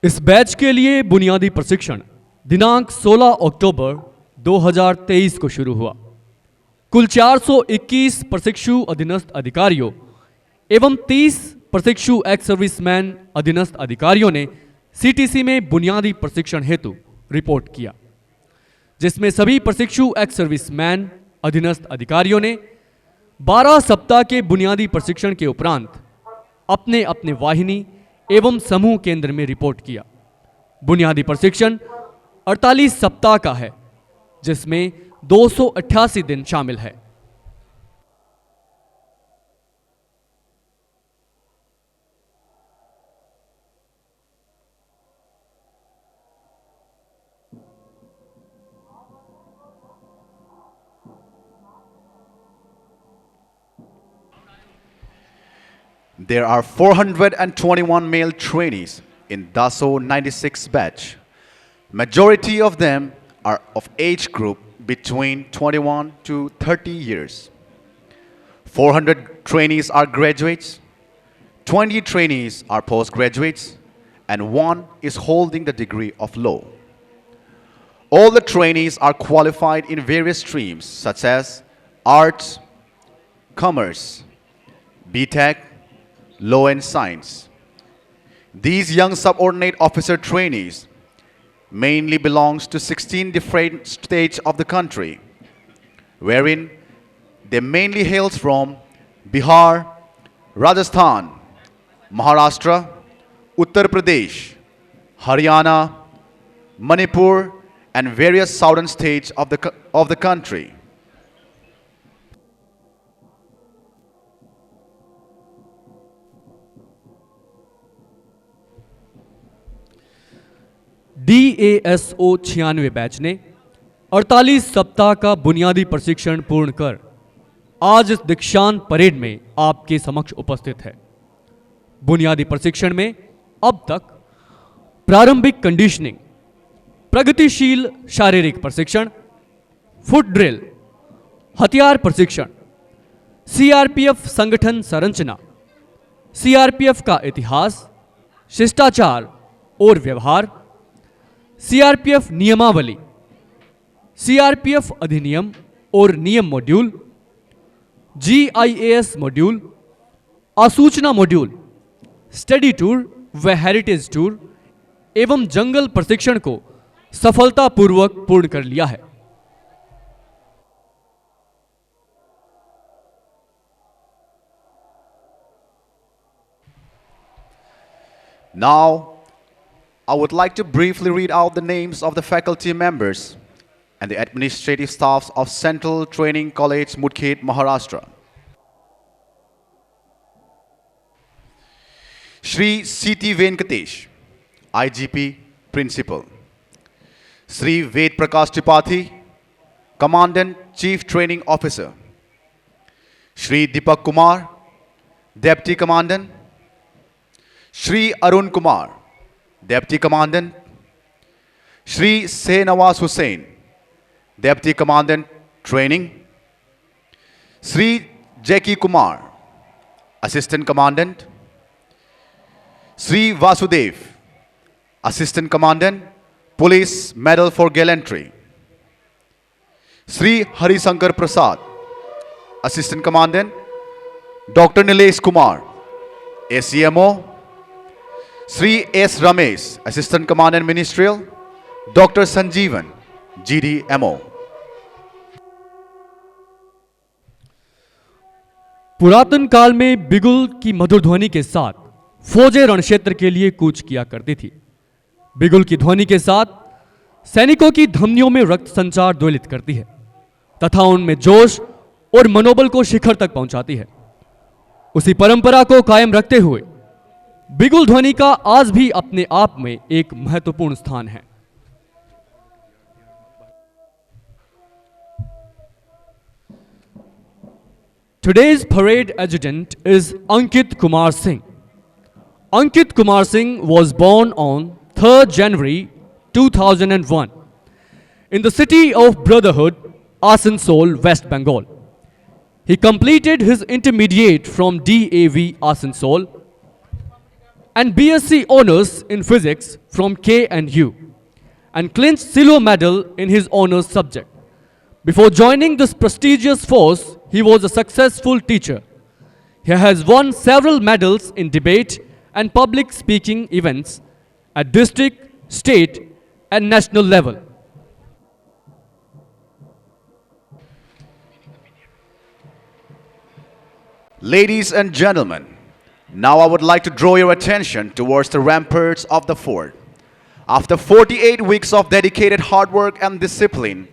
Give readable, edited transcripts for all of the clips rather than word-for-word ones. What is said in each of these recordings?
इस बैच के लिए बुनियादी प्रशिक्षण दिनांक 16 अक्टूबर 2023 को शुरू हुआ। कुल 421 प्रशिक्षु अधीनस्थ अधिकारियों एवं 30 प्रशिक्षु एक्स सर्विसमैन अधीनस्थ अधिकारियों ने सीटीसी में बुनियादी प्रशिक्षण हेतु रिपोर्ट किया, जिसमें सभी प्रशिक्षु एक्स सर्विसमैन अधीनस्थ अधिकारियों ने 12 सप्ताह के बुनियादी प्रशिक्षण के उपरांत अपने अपने वाहिनी एवं समूह केंद्र में रिपोर्ट किया। बुनियादी प्रशिक्षण 48 सप्ताह का है, जिसमें 288 दिन शामिल है। There are 421 male trainees in DASO 96 batch. Majority of them are of age group between 21 to 30 years. 400 trainees are graduates, 20 trainees are postgraduates, and one is holding the degree of law. All the trainees are qualified in various streams such as arts, commerce, BTech, law and science. These young subordinate officer trainees mainly belongs to 16 different states of the country, wherein they mainly hails from Bihar, Rajasthan, Maharashtra, Uttar Pradesh, Haryana, Manipur, and various southern states of the country. DASO 96 batch ने 48 सप्ताह का बुनियादी प्रशिक्षण पूर्ण कर आज इस दीक्षांत परेड में आपके समक्ष उपस्थित है। बुनियादी प्रशिक्षण में अब तक प्रारंभिक कंडीशनिंग, प्रगतिशील शारीरिक प्रशिक्षण, फुट ड्रिल, हथियार प्रशिक्षण, सीआरपीएफ संगठन संरचना, सीआरपीएफ का इतिहास, शिष्टाचार और व्यवहार, सीआरपीएफ नियमावली, सीआरपीएफ अधिनियम और नियम मॉड्यूल, जीआईएएस मॉड्यूल, आसूचना मॉड्यूल, स्टडी टूर व हेरिटेज टूर एवं जंगल प्रशिक्षण को सफलतापूर्वक पूर्ण कर लिया है। Now, I would like to briefly read out the names of the faculty members and the administrative staffs of Central Training College, Mudkhet, Maharashtra. Shri C.T. Venkatesh, IGP Principal. Shri Ved Prakash Tripathi, Commandant Chief Training Officer. Shri Deepak Kumar, Deputy Commandant. Shri Arun Kumar, Deputy Commandant. Shri Sehnawaz Hussain, Deputy Commandant Training. Shri Jackie Kumar, Assistant Commandant. Shri Vasudev, Assistant Commandant, Police Medal for Gallantry. Shri Harisankar Prasad, Assistant Commandant. Dr. Nilesh Kumar, ACMO. Shri S. Ramesh, Assistant Commandant Ministerial. Dr. Sanjeevan, GDMO. पुरातन काल में बिगुल की मधुर ध्वनि के साथ फौजें रणक्षेत्र के लिए कूच किया करती थी। बिगुल की ध्वनि के साथ सैनिकों की धमनियों में रक्त संचार द्वलित करती है तथा उनमें जोश और मनोबल को शिखर तक पहुंचाती है। उसी परंपरा को कायम रखते हुए बिगुल ध्वनि का आज भी अपने आप में एक महत्वपूर्ण स्थान है। Today's parade adjutant is Ankit Kumar Singh. Ankit Kumar Singh was born on 3rd January 2001 in the city of Brotherhood, Asansol, West Bengal. He completed his intermediate from DAV Asansol and BSc Honours in Physics from KNU and clinched Silver Medal in his honours subject. Before joining this prestigious force, he was a successful teacher. He has won several medals in debate and public speaking events at district, state, and national level. Ladies and gentlemen, now I would like to draw your attention towards the ramparts of the fort. After 48 weeks of dedicated hard work and discipline,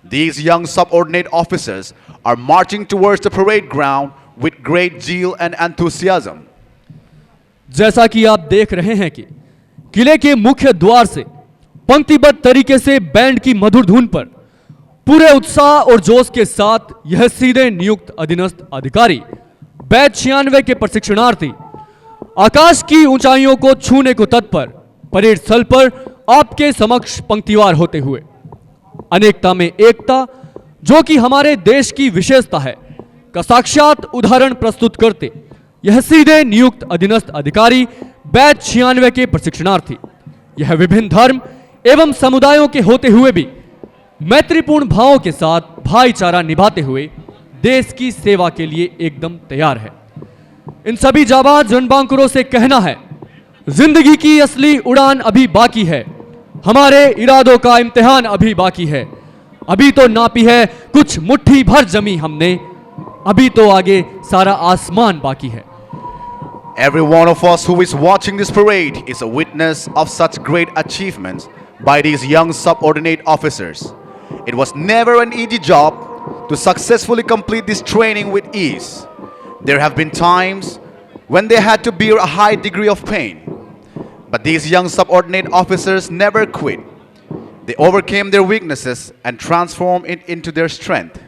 these young subordinate officers are marching towards the parade ground with great zeal and enthusiasm. जैसा कि आप देख रहे हैं कि किले के मुख्य द्वार से पंक्तिबद्ध तरीके से बैंड की मधुर धुन पर पूरे उत्साह और जोश के साथ यह सीधे नियुक्त अधीनस्थ अधिकारी बैच 96 के प्रशिक्षणार्थी आकाश की ऊंचाइयों को छूने को तत्पर परेड स्थल पर आपके समक्ष पंक्तिवार होते हुए अनेकता में एकता जो कि हमारे देश की विशेषता है का साक्षात उदाहरण प्रस्तुत करते यह सीधे नियुक्त अधीनस्थ अधिकारी बैच 96 के प्रशिक्षणार्थी यह विभिन्न धर्म एवं समुदायों के होते हुए भी मैत्रीपूर्ण भावों के साथ भाईचारा निभाते हुए देश की सेवा के लिए एकदम तैयार है। इन सभी जाबाज रणबांकुरों से कहना है, जिंदगी की असली उड़ान अभी बाकी है, हमारे इरादों का इम्तिहान अभी बाकी है, अभी तो नापी है कुछ मुट्ठी भर जमी हमने, अभी तो आगे सारा आसमान बाकी है। Every one of us who is watching this parade is a witness of such great achievements by these young subordinate officers. It was never an easy job to successfully complete this training with ease. There have been times when they had to bear a high degree of pain. But these young subordinate officers never quit. They overcame their weaknesses and transformed it into their strength.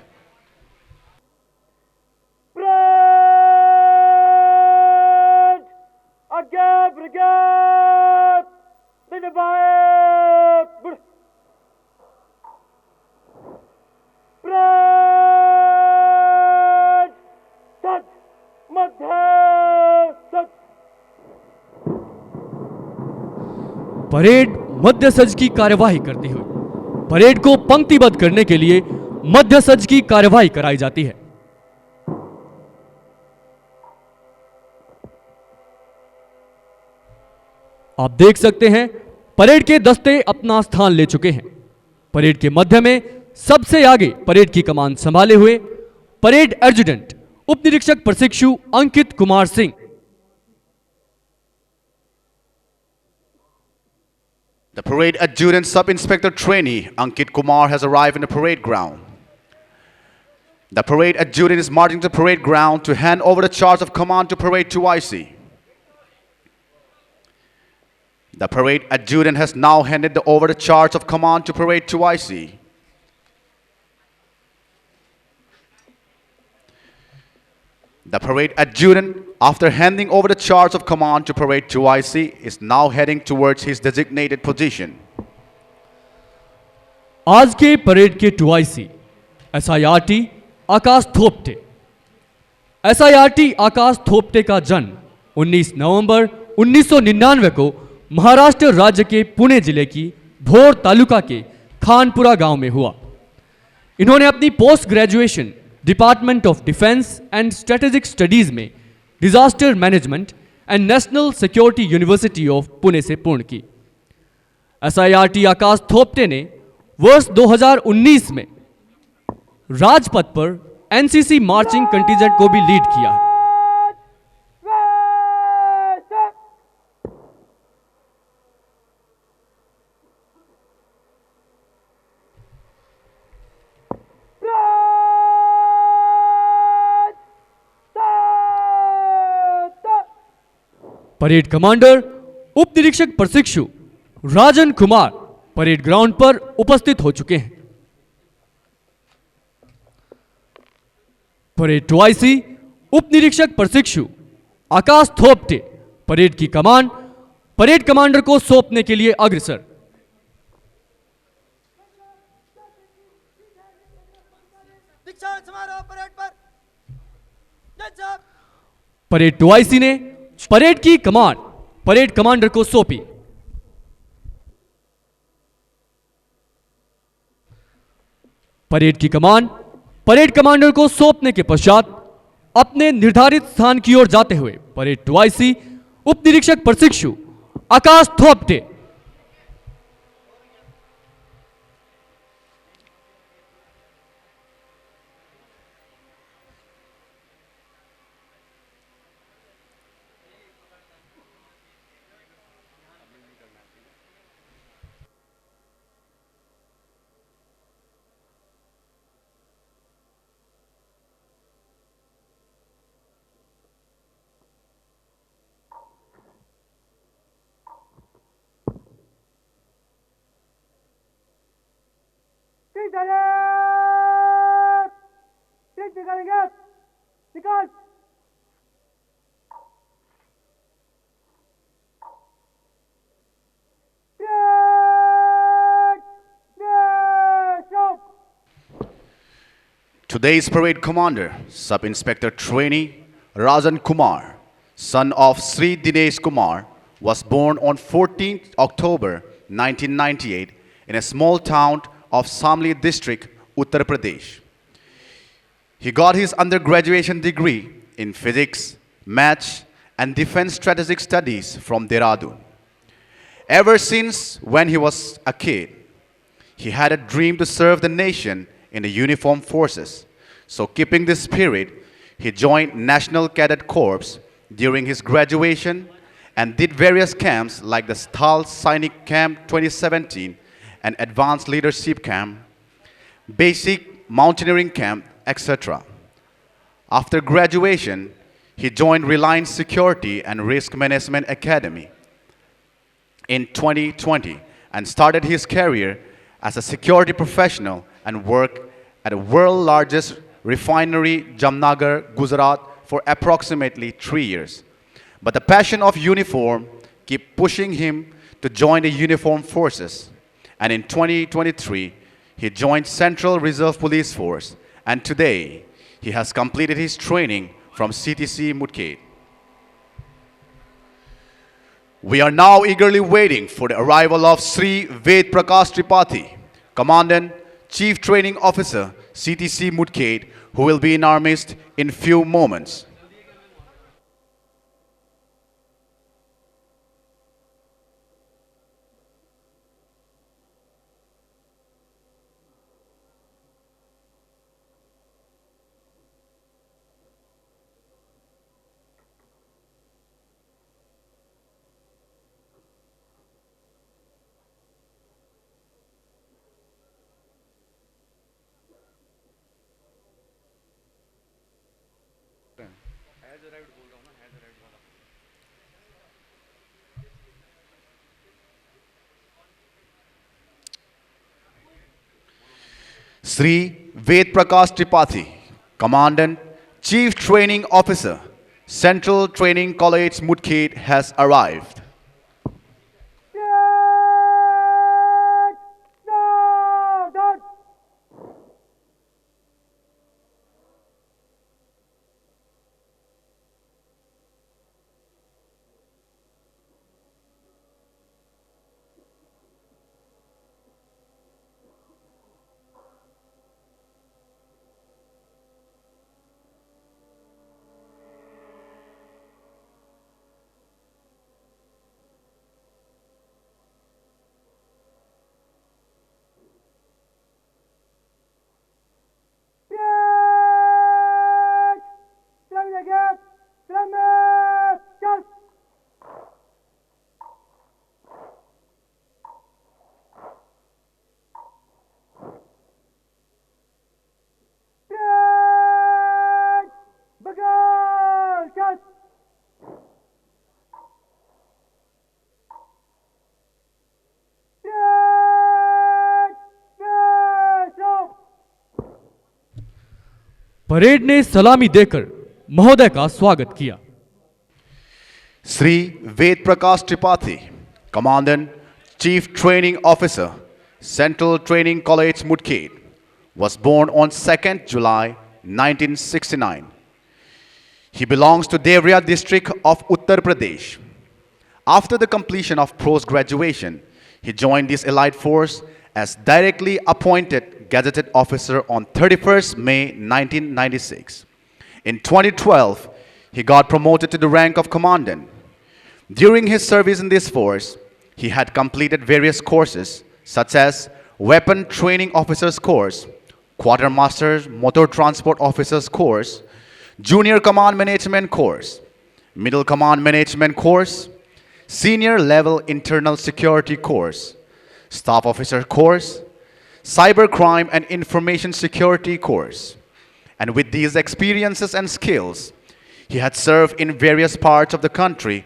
Parade मध्य सज की कार्यवाही करती हुई parade को पंक्तिबद्ध करने के लिए मध्य सज की कार्यवाही कराई जाती है। आप देख सकते हैं परेड के दस्ते अपना स्थान ले चुके हैं। परेड के मध्य में सबसे आगे परेड की कमान संभाले हुए परेड एडजुटेंट उप निरीक्षक प्रशिक्षु Ankit Kumar Singh. The parade adjutant sub-inspector trainee Ankit Kumar has arrived in the parade ground. The parade adjutant is marching to the parade ground to hand over the charge of command to parade 2IC. The parade adjutant has now handed over the charge of command to parade 2IC. The parade adjutant, after handing over the charge of command to parade 2IC, is now heading towards his designated position. आज के parade के 2IC SIRT आकाश Thopte. SIRT आकाश थोपटे का जन्म 19 नवंबर 1999 को महाराष्ट्र राज्य के पुणे जिले की भोर तालुका के खानपुरा गांव में हुआ। इन्होंने अपनी post graduation department of defence and strategic studies में disaster management and national security university of Pune से पूर्ण की। SIRT आकाश थोपटे ने वर्ष 2019 में राजपथ पर NCC मार्चिंग कंटिजेंट को भी लीड किया है। परेड कमांडर उप निरीक्षक प्रशिक्षु राजन कुमार परेड ग्राउंड पर उपस्थित हो चुके हैं। परेड 2IC उप निरीक्षक प्रशिक्षु आकाश थोपटे परेड की कमान परेड कमांडर को सौंपने के लिए अग्रसर। परेड 2IC ने परेड की कमान परेड कमांडर को सौंपी। परेड की कमान परेड कमांडर को सौंपने के पश्चात अपने निर्धारित स्थान की ओर जाते हुए परेड 2IC उप निरीक्षक प्रशिक्षु आकाश Thopte. Today's parade commander, Sub-Inspector Trainee Rajan Kumar, son of Sri Dinesh Kumar, was born on 14th October 1998 in a small town of Samli district, Uttar Pradesh. He got his undergraduate degree in physics, maths, and defense strategic studies from Dehradun. Ever since when he was a kid, he had a dream to serve the nation in the uniformed forces. So keeping this spirit, he joined National Cadet Corps during his graduation and did various camps like the Sthal Sainik Camp 2017 and Advanced Leadership Camp, Basic Mountaineering Camp, etc. After graduation, he joined Reliance Security and Risk Management Academy in 2020 and started his career as a security professional and worked at the world's largest refinery, Jamnagar, Gujarat, for approximately 3 years. But the passion of uniform kept pushing him to join the uniformed forces. And in 2023, he joined Central Reserve Police Force. And today, he has completed his training from CTC Mudkhed. We are now eagerly waiting for the arrival of Sri Ved Prakash Tripathi, Commandant, Chief Training Officer, CTC Mudkhed, who will be in our midst in few moments. Sri Ved Prakash Tripathi, Commandant, Chief Training Officer, Central Training College Mudkhed has arrived. Parade ने सलामी देकर महोदय का स्वागत किया। Sri Ved Prakash Tripathi, Commandant, Chief Training Officer, Central Training College Mudkhed, was born on 2nd July 1969. He belongs to Devriya district of Uttar Pradesh. After the completion of post-graduation, he joined this elite force as directly appointed gazetted officer on 31st May 1996. In 2012, he got promoted to the rank of commandant. During his service in this force, he had completed various courses such as Weapon Training Officers Course, Quartermaster Motor Transport Officers Course, Junior Command Management Course, Middle Command Management Course, Senior Level Internal Security Course, Staff Officer Course, Cyber Crime and Information Security Course. And with these experiences and skills, he had served in various parts of the country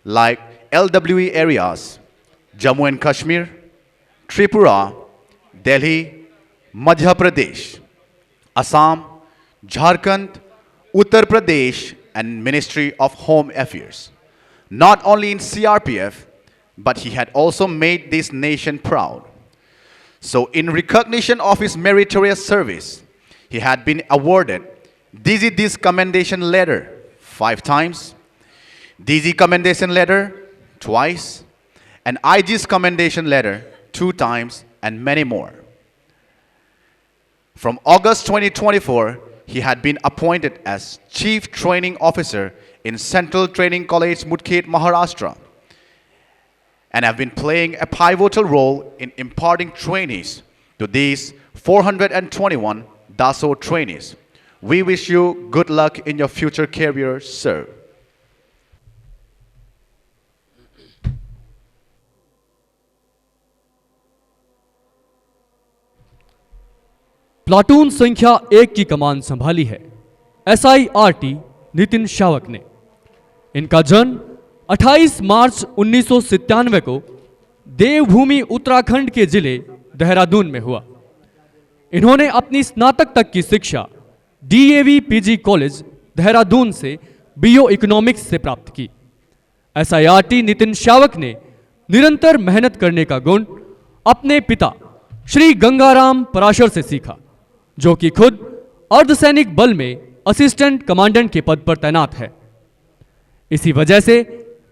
like LWE areas, Jammu and Kashmir, Tripura, Delhi, Madhya Pradesh, Assam, Jharkhand, Uttar Pradesh, and Ministry of Home Affairs. Not only in CRPF, but he had also made this nation proud. So in recognition of his meritorious service, he had been awarded DGD's Commendation Letter 5 times, DG Commendation Letter twice, and IG's Commendation Letter 2 times, and many more. From August 2024, he had been appointed as Chief Training Officer in Central Training College, Mudkhed, Maharashtra, and have been playing a pivotal role in imparting trainees to these 421 DASO trainees. We wish you good luck in your future career, sir. Platoon संख्या 1 की कमान संभाली है SIRT Nitin शावक ने। इनका जन्म 28 मार्च 1997 को देवभूमि उत्तराखंड के जिले देहरादून में हुआ। इन्होंने अपनी स्नातक तक की शिक्षा DAV PG कॉलेज देहरादून से BO इकोनॉमिक्स से प्राप्त की। SIRT नितिन शावक ने निरंतर मेहनत करने का गुण अपने पिता श्री गंगाराम पराशर से सीखा, जो कि खुद अर्धसैनिक बल में असिस्टेंट कमांडेंट के पद पर तैनात है। इसी वजह से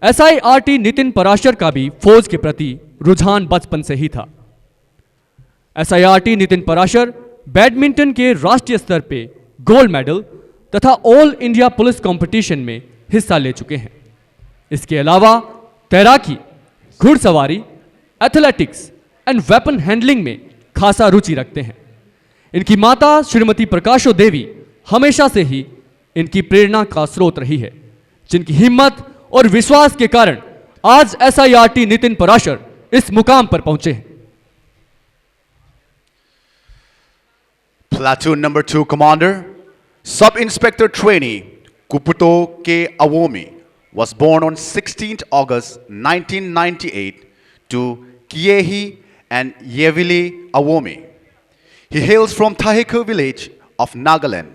SIRT नितिन पराशर का भी फौज के प्रति रुझान बचपन से ही था। SIRT नितिन पराशर बैडमिंटन के राष्ट्रीय स्तर पे गोल्ड मेडल तथा ऑल इंडिया पुलिस कंपटीशन में हिस्सा ले चुके हैं। इसके अलावा तैराकी, घुड़सवारी, एथलेटिक्स एंड वेपन हैंडलिंग में खासा रुचि रखते हैं। इनकी माता श्रीमती प्रकाशो देवी हमेशा से ही इनकी प्रेरणा का स्रोत रही है, जिनकी हिम्मत और विश्वास के कारण आज SIRT नितिन पराशर इस मुकाम पर पहुंचे हैं। Platoon number 2 commander, Sub-Inspector Trainee Kuputo K. Awomi was born on 16th August 1998 to Kiehi and Yevili Awomi. He hails from Taheku village of Nagaland.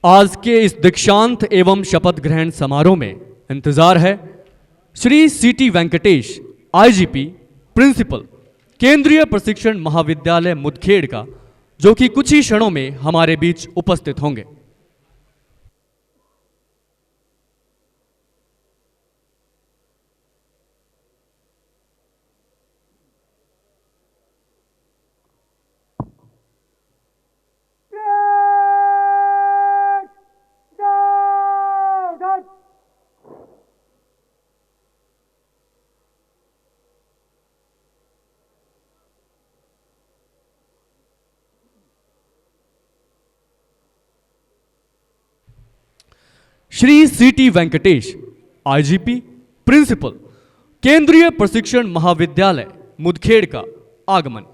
आज के इस दीक्षांत एवं शपथ ग्रहण समारोह में इंतजार है Shri CT Venkatesh IGP principal केंद्रीय प्रशिक्षण महाविद्यालय मुदखेड़ का, जो कि कुछ ही क्षणों में हमारे बीच उपस्थित होंगे। Shri CT Venkatesh IGP principal केंद्रीय प्रशिक्षण महाविद्यालय मुदखेड़ का आगमन।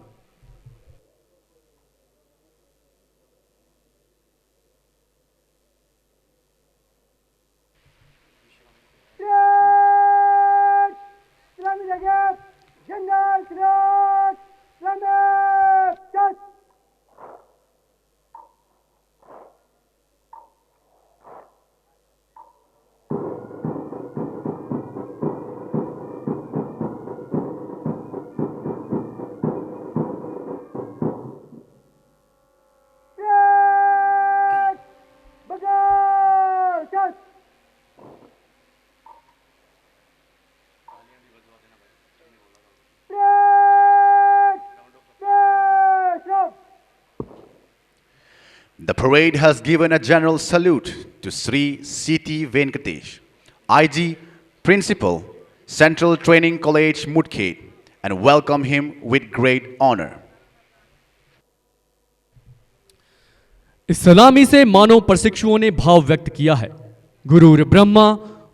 parade has given a general salute to Sri C.T. Venkatesh, IG, Principal, Central Training College, Mudkhet, and welcome him with great honor. इस सलामी से मानव प्रशिक्षुओं ने भाव व्यक्त किया है। गुरुर ब्रह्मा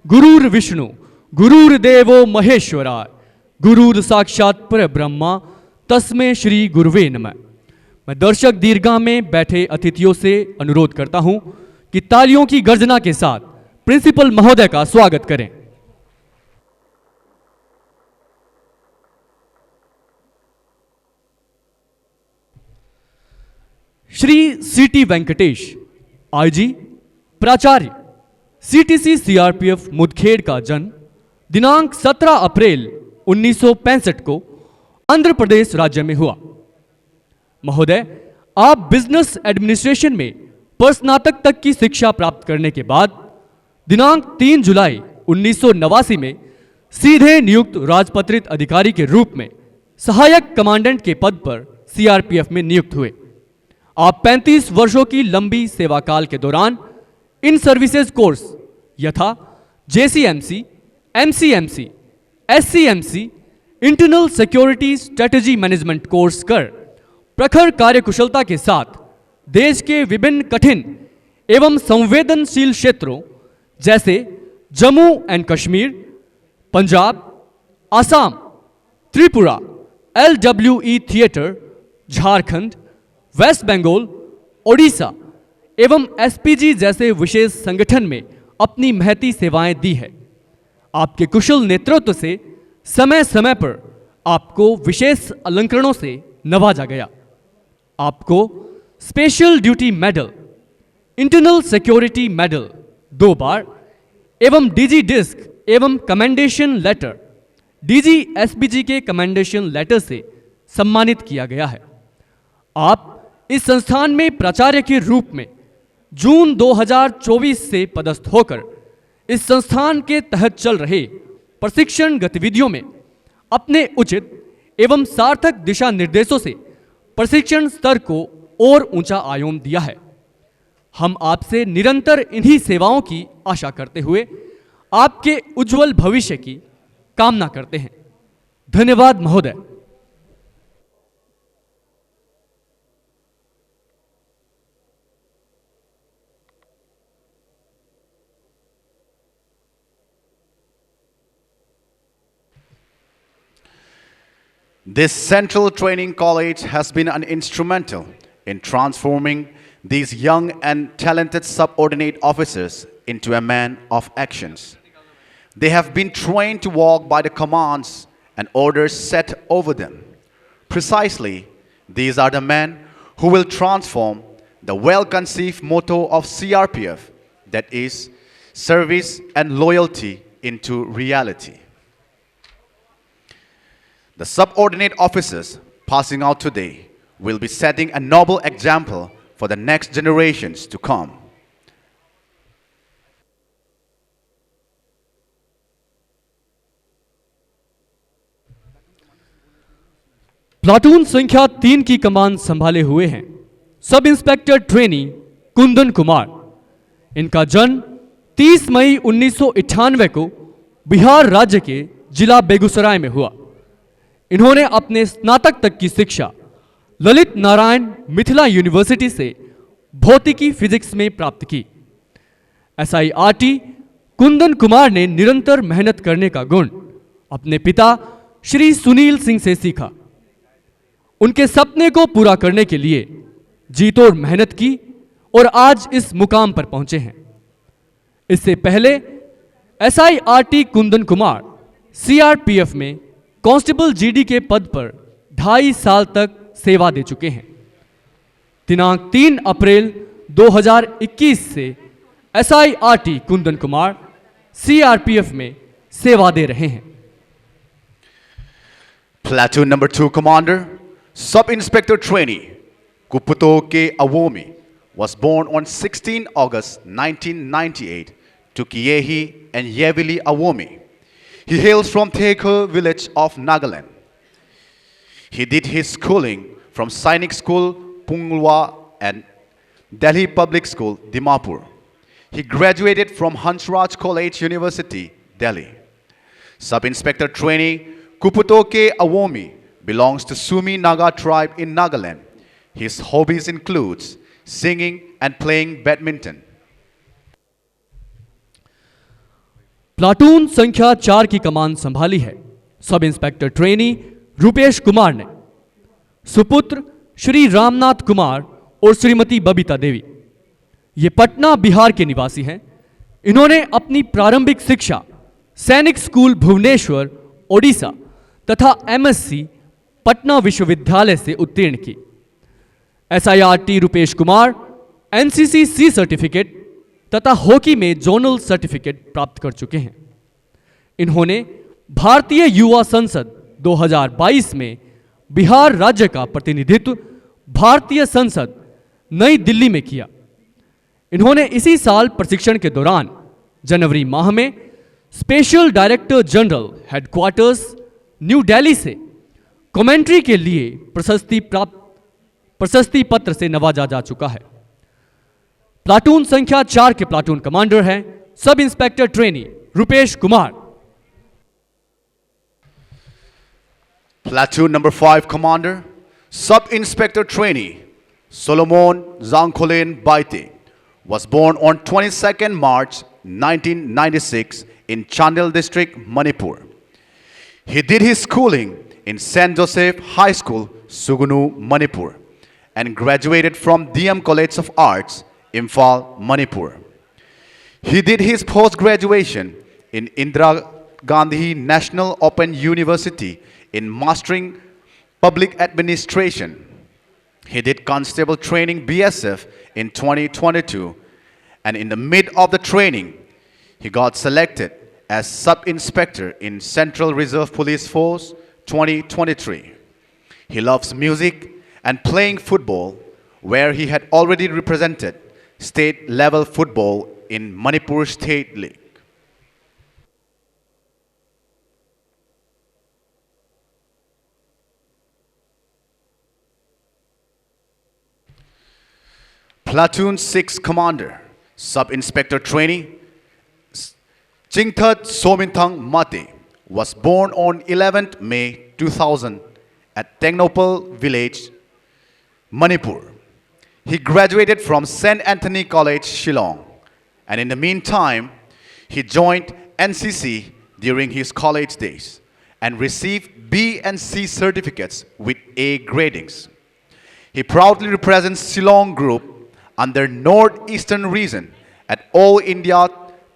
गुरुर विष्णु गुरुर देवो महेश्वराय गुरुर साक्षात परब्रह्मा तस्मै श्री गुरुवे नमः। मैं दर्शक दीर्घा में बैठे अतिथियों से अनुरोध करता हूं कि तालियों की गर्जना के साथ प्रिंसिपल महोदय का स्वागत करें। श्री सीटी वेंकटेश, आईजी, प्राचार्य, सीटीसी सीआरपीएफ मुदखेड़ का जन्म दिनांक 17 अप्रैल 1965 को आंध्र प्रदेश राज्य में हुआ। महोदय, आप बिजनेस एडमिनिस्ट्रेशन में स्नातक तक की शिक्षा प्राप्त करने के बाद दिनांक 3 जुलाई 1989 में सीधे नियुक्त राजपत्रित अधिकारी के रूप में सहायक कमांडेंट के पद पर सीआरपीएफ में नियुक्त हुए। आप 35 वर्षों की लंबी सेवा काल के दौरान इन सर्विसेज कोर्स यथा JCMC, MCMC, SCMC, internal security strategy management course कर प्रखर कार्यकुशलता के साथ देश के विभिन्न कठिन एवं संवेदनशील क्षेत्रों जैसे Jammu and Kashmir, Punjab, Assam, Tripura, LWE theatre, Jharkhand, West Bengal, Odisha एवं एसपीजी जैसे विशेष संगठन में अपनी महती सेवाएं दी है। आपके कुशल नेतृत्व से समय समय पर आपको विशेष अलंकरणों से नवाजा गया। आपको special duty medal, internal security medal 2 बार एवं डीजी डिस्क एवं कमेंडेशन लेटर, डीजी एसपीजी के कमेंडेशन लेटर से सम्मानित किया गया है। आप इस संस्थान में प्राचार्य के रूप में जून 2024 से पदस्थ होकर इस संस्थान के तहत चल रहे प्रशिक्षण गतिविधियों में अपने उचित एवं सार्थक दिशा निर्देशों से प्रशिक्षण स्तर को और ऊंचा आयाम दिया है। हम आपसे निरंतर इन्हीं सेवाओं की आशा करते हुए आपके उज्जवल भविष्य की कामना करते हैं। धन्यवाद महोदय। This Central Training College has been an instrumental in transforming these young and talented subordinate officers into a man of actions. They have been trained to walk by the commands and orders set over them. Precisely, these are the men who will transform the well-conceived motto of CRPF, that is, service and loyalty, into reality. The subordinate officers passing out today will be setting a noble example for the next generations to come. Platoon संख्या 3 की कमान संभाले हुए हैं सब inspector trainee Kundan Kumar. इनका जन्म 30 मई 1998 को बिहार राज्य के जिला बेगूसराय में हुआ। इन्होंने अपने स्नातक तक की शिक्षा ललित नारायण मिथिला यूनिवर्सिटी से भौतिकी फिजिक्स में प्राप्त की। एसआईआरटी कुंदन कुमार ने निरंतर मेहनत करने का गुण अपने पिता श्री सुनील सिंह से सीखा। उनके सपने को पूरा करने के लिए जी तोड़ मेहनत की और आज इस मुकाम पर पहुंचे हैं। इससे पहले एसआईआरटी कुंदन कुमार सीआरपीएफ में कांस्टेबल जीडी के पद पर 2.5 साल तक सेवा दे चुके हैं। दिनांक 3 अप्रैल 2021 से एसआईआरटी कुंदन कुमार सीआरपीएफ में सेवा दे रहे हैं। Platoon number 2 commander, Sub-Inspector Trainee Kuputo K. Awomi was born on 16 August 1998 to Kiehi and Yevili Awomi. He hails from Thekhe village of Nagaland. He did his schooling from Sainik School, Punglwa, and Delhi Public School, Dimapur. He graduated from Hansraj College, University, Delhi. Sub-Inspector Trainee Kuputoke Awomi belongs to Sumi Naga tribe in Nagaland. His hobbies includes singing and playing badminton. Platoon संख्या 4 की कमान संभाली है सब inspector trainee Rupesh Kumar ने। सुपुत्र श्री रामनाथ कुमार और श्रीमती बबीता देवी। ये पटना बिहार के निवासी हैं। इन्होंने अपनी प्रारंभिक शिक्षा सैनिक स्कूल भुवनेश्वर ओडिशा तथा एमएससी पटना विश्वविद्यालय से उत्तीर्ण की। SIRT Rupesh Kumar NCC C certificate तथा हॉकी में जोनल सर्टिफिकेट प्राप्त कर चुके हैं। इन्होंने भारतीय युवा संसद 2022 में बिहार राज्य का प्रतिनिधित्व भारतीय संसद नई दिल्ली में किया। इन्होंने इसी साल प्रशिक्षण के दौरान जनवरी माह में special director general headquarters new Delhi से कमेंट्री के लिए प्रशस्ति पत्र से नवाजा जा चुका है। प्लाटून संख्या 4 के प्लाटून कमांडर हैं सब inspector trainee Rupesh Kumar. Platoon number 5 Commander, Sub-Inspector Trainee Solomon Zangkolen Baite was born on 22nd March 1996 in Chandel District, Manipur. He did his schooling in St. Joseph High School, Sugunu, Manipur, and graduated from DM College of Arts, Imphal, Manipur. He did his post-graduation in Indira Gandhi National Open University in Mastering Public Administration. He did constable training BSF in 2022, and in the mid of the training, he got selected as sub-inspector in Central Reserve Police Force 2023. He loves music and playing football, where he had already represented state-level football in Manipur State League. Platoon 6 Commander, Sub-Inspector Trainee Chingthad Sominthang Mate was born on 11th May 2000 at Tengnopal Village, Manipur. He graduated from St. Anthony College, Shillong, and in the meantime, he joined NCC during his college days and received B and C certificates with A gradings. He proudly represents Shillong Group under Northeastern Region at All India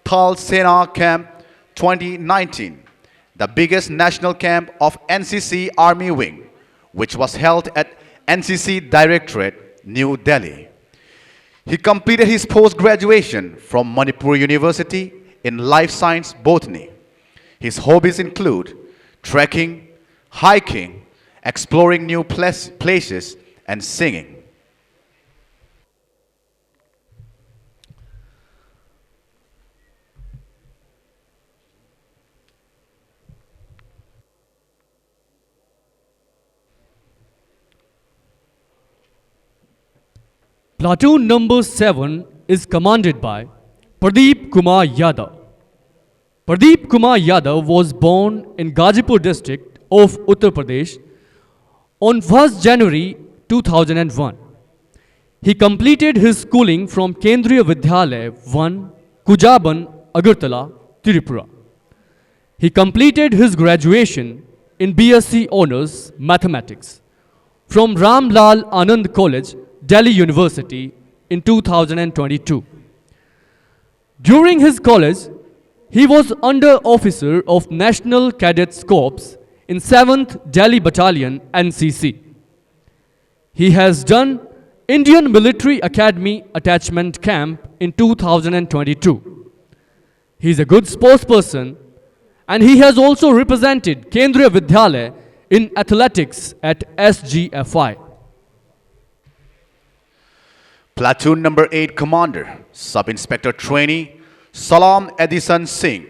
Thal Sena Camp 2019, the biggest national camp of NCC Army Wing, which was held at NCC Directorate, New Delhi. He completed his post-graduation from Manipur University in Life Science Botany. His hobbies include trekking, hiking, exploring new places, and singing. Platoon number 7 is commanded by Pradeep Kumar Yadav. Pradeep Kumar Yadav was born in Gazipur district of Uttar Pradesh on 1st January 2001. He completed his schooling from Kendriya Vidyalaya 1, Kujaban, Agartala, Tripura. He completed his graduation in BSc Honours Mathematics from Ram Lal Anand College, Delhi University in 2022. During his college, he was under officer of National Cadets Corps in 7th Delhi Battalion NCC. He has done Indian Military Academy Attachment Camp in 2022. He is a good sportsperson and he has also represented Kendriya Vidyalaya in athletics at SGFI. Platoon number 8 Commander, Sub-Inspector Trainee Salam Edison Singh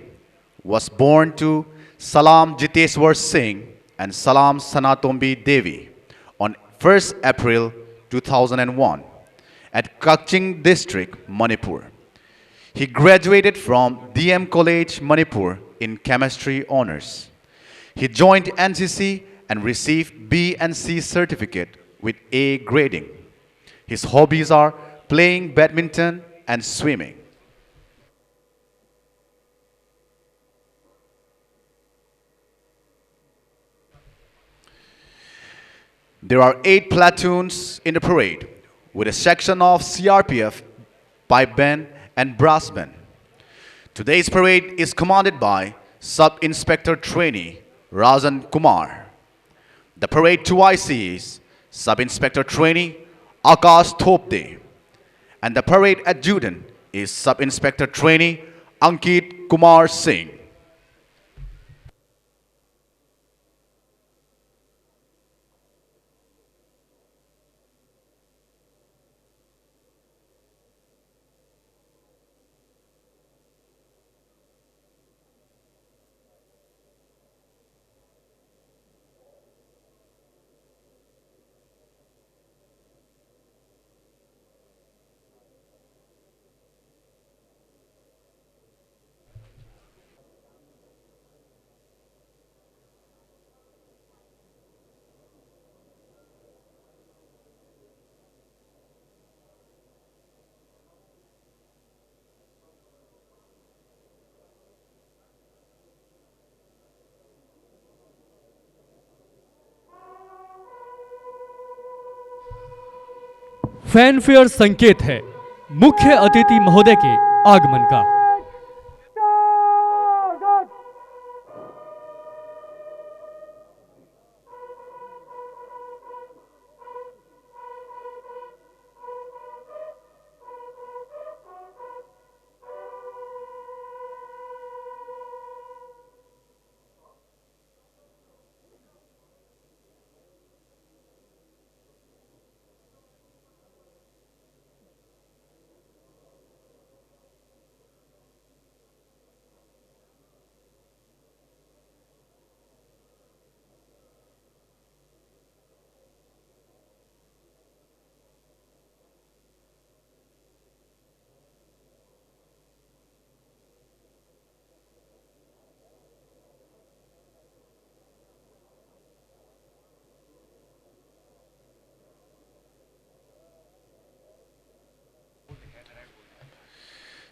was born to Salam Jiteswar Singh and Salam Sanatombi Devi on 1st April 2001 at Kaching District, Manipur. He graduated from DM College, Manipur in Chemistry Honors. He joined NCC and received B and C certificate with A grading. His hobbies are playing badminton and swimming. There are 8 platoons in the parade, with a section of CRPF, pipe band, and brass band. Today's parade is commanded by Sub-Inspector Trainee Rajan Kumar. The parade 2IC is Sub-Inspector Trainee Akash Thopde, and the parade adjutant is Sub-Inspector Trainee Ankit Kumar Singh. Fanfare संकेत है मुख्य अतिथि महोदय के आगमन का।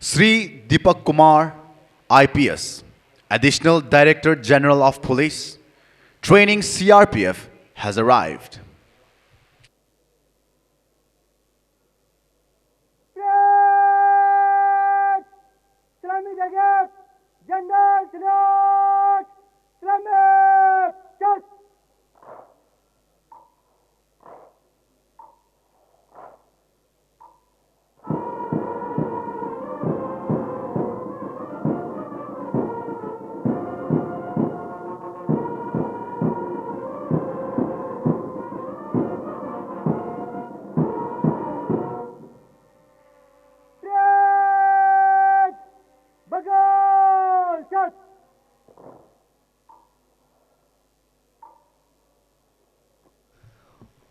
Sri Deepak Kumar, IPS, Additional Director General of Police, training CRPF, has arrived.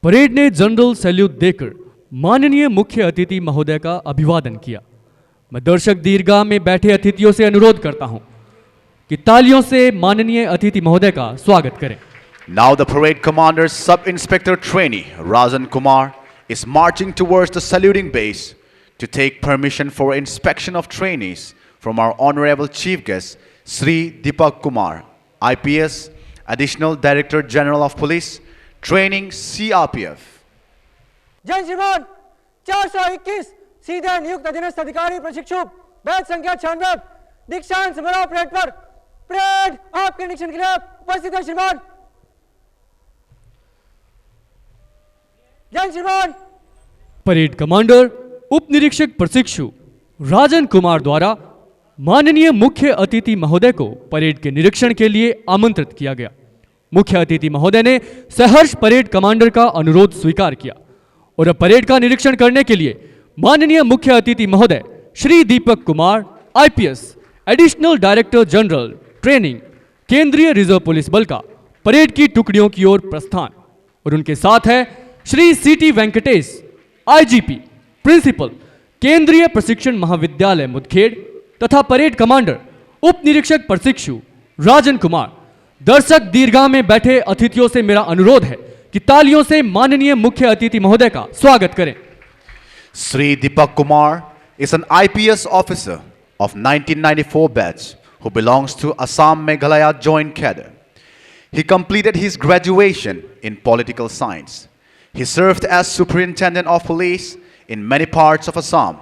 Parade ने general salute देकर माननीय मुख्य अतिथि महोदय का अभिवादन किया। मैं दर्शक दीर्घा में बैठे अतिथियों से अनुरोध करता हूं कि तालियों से माननीय अतिथि महोदय का स्वागत करें। Now the parade commander, Sub-Inspector Trainee Rajan Kumar, is marching towards the saluting base to take permission for inspection of trainees from our honorable chief guest, Sri Deepak Kumar, IPS, Additional Director General of Police, training CRPF. जय श्रीमान 421 सीधे नियुक्त अधीनस्थ अधिकारी प्रशिक्षु batch संख्या 96 दीक्षांत समारोह परेड पर परेड आपके निरीक्षण के लिए उपस्थित है श्रीमान। जय श्रीमान। परेड कमांडर उप निरीक्षक प्रशिक्षु राजन कुमार द्वारा माननीय मुख्य अतिथि महोदय को परेड के निरीक्षण के लिए आमंत्रित किया गया। मुख्य अतिथि महोदय ने सहर्ष परेड कमांडर का अनुरोध स्वीकार किया और अब परेड का निरीक्षण करने के लिए माननीय मुख्य अतिथि महोदय Shri Deepak Kumar, IPS, additional director general training, केंद्रीय रिजर्व पुलिस बल का परेड की टुकड़ियों की ओर प्रस्थान और उनके साथ है श्री सीटी वेंकटेश, आईजीपी, प्रिंसिपल केंद्रीय प्रशिक्षण महाविद्यालय मुदखेड़ तथा परेड कमांडर उप निरीक्षक प्रशिक्षु राजन कुमार। दर्शक दीर्घा में बैठे अतिथियों से मेरा अनुरोध है कि तालियों से माननीय मुख्य अतिथि महोदय का स्वागत करें। Sri Deepak Kumar is an IPS officer of 1994 batch who belongs to Assam Meghalaya Joint Cadre. He completed his graduation in political science. He served as superintendent of police in many parts of Assam,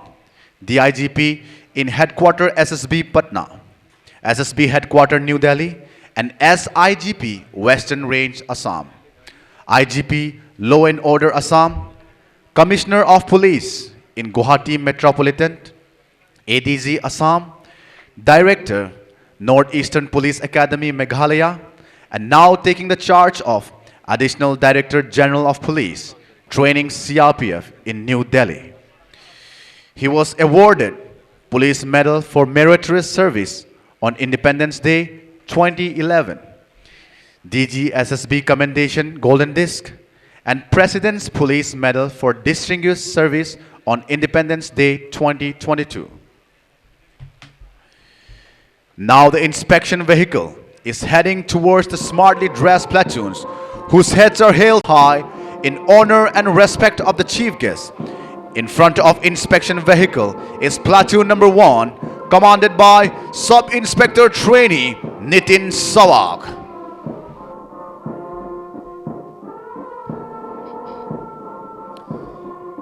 DIGP in headquarter SSB Patna, SSB headquarter New Delhi, and SIGP Western Range Assam, IGP Law and Order Assam, Commissioner of Police in Guwahati Metropolitan, ADG Assam, Director Northeastern Police Academy Meghalaya, and now taking the charge of Additional Director General of Police Training CRPF in New Delhi. He was awarded Police Medal for Meritorious Service on Independence Day 2011, DG SSB Commendation Golden Disc, and President's Police Medal for Distinguished Service on Independence Day 2022. Now the inspection vehicle is heading towards the smartly dressed platoons whose heads are held high in honor and respect of the chief guest. In front of inspection vehicle is platoon number 1, commanded by Sub-Inspector Trainee Nitin Sawag.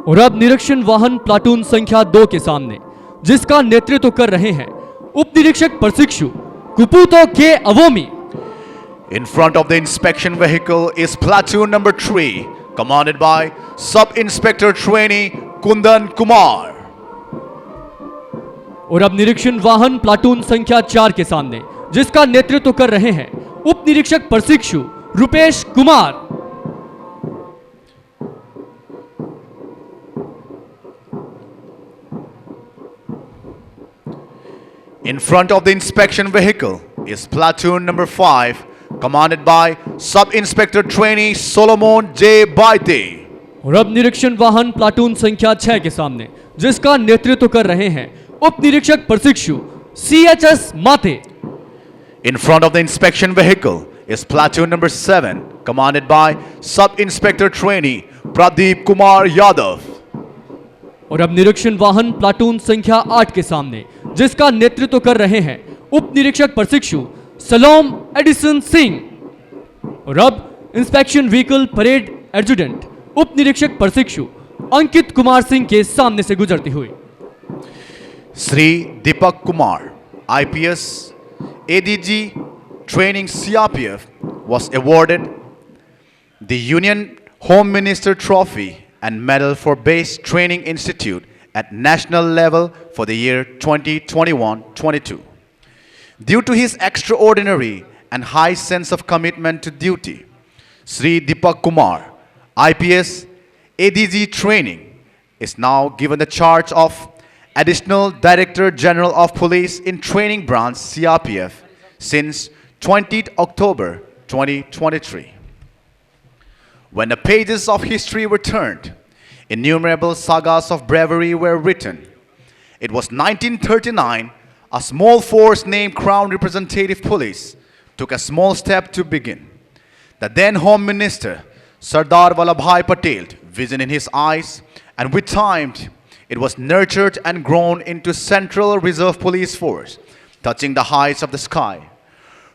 और अब निरीक्षण वाहन platoon संख्या 2 के सामने, जिसका नेतृत्व कर रहे हैं उप निरीक्षक प्रशिक्षु कुपुतो के अवोमी। In front of the inspection vehicle is platoon number 3, commanded by Sub-Inspector Trainee Kundan Kumar. और अब निरीक्षण वाहन प्लाटून संख्या 4 के सामने, जिसका नेतृत्व कर रहे हैं उप निरीक्षक प्रशिक्षु Rupesh Kumar. In front of the inspection vehicle is platoon number 5, commanded by Sub-Inspector Trainee Solomon J. Baite. और अब निरीक्षण वाहन प्लाटून संख्या 6 के सामने, जिसका नेतृत्व कर रहे हैं उप निरीक्षक प्रशिक्षु CHS माथे। In front of the inspection vehicle is platoon number 7, commanded by Sub-Inspector Trainee Pradeep Kumar Yadav. और अब निरीक्षण वाहन प्लाटून संख्या 8 के सामने, जिसका नेतृत्व कर रहे हैं उप निरीक्षक प्रशिक्षु सलोम एडिसन सिंह। और अब इंस्पेक्शन व्हीकल परेड एडजुटेंट उप निरीक्षक प्रशिक्षु अंकित कुमार सिंह के सामने से गुजरती हुई। Sri Deepak Kumar, IPS ADG Training CRPF, was awarded the Union Home Minister Trophy and Medal for Base Training Institute at national level for the year 2021-22. Due to his extraordinary and high sense of commitment to duty, Sri Deepak Kumar, IPS ADG Training, is now given the charge of Additional Director General of Police in Training Branch CRPF since 20th October 2023. When the pages of history were turned, innumerable sagas of bravery were written. It was 1939, a small force named Crown Representative Police took a small step to begin. The then Home Minister, Sardar Vallabhbhai Patel, vision in his eyes, and with time, it was nurtured and grown into Central Reserve Police Force, touching the heights of the sky.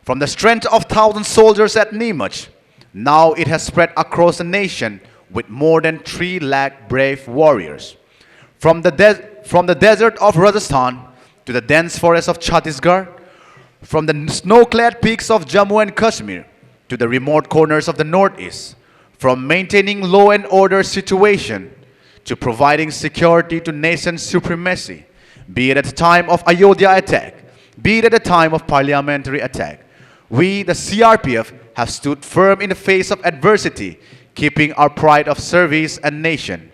From the strength of 1,000 soldiers at Neemach, now it has spread across the nation with more than 3 lakh brave warriors. From the desert of Rajasthan to the dense forests of Chhattisgarh, from the snow-clad peaks of Jammu and Kashmir to the remote corners of the Northeast, from maintaining law and order situation to providing security to nation supremacy, be it at the time of Ayodhya attack, be it at the time of parliamentary attack. We, the CRPF, have stood firm in the face of adversity, keeping our pride of service and nation.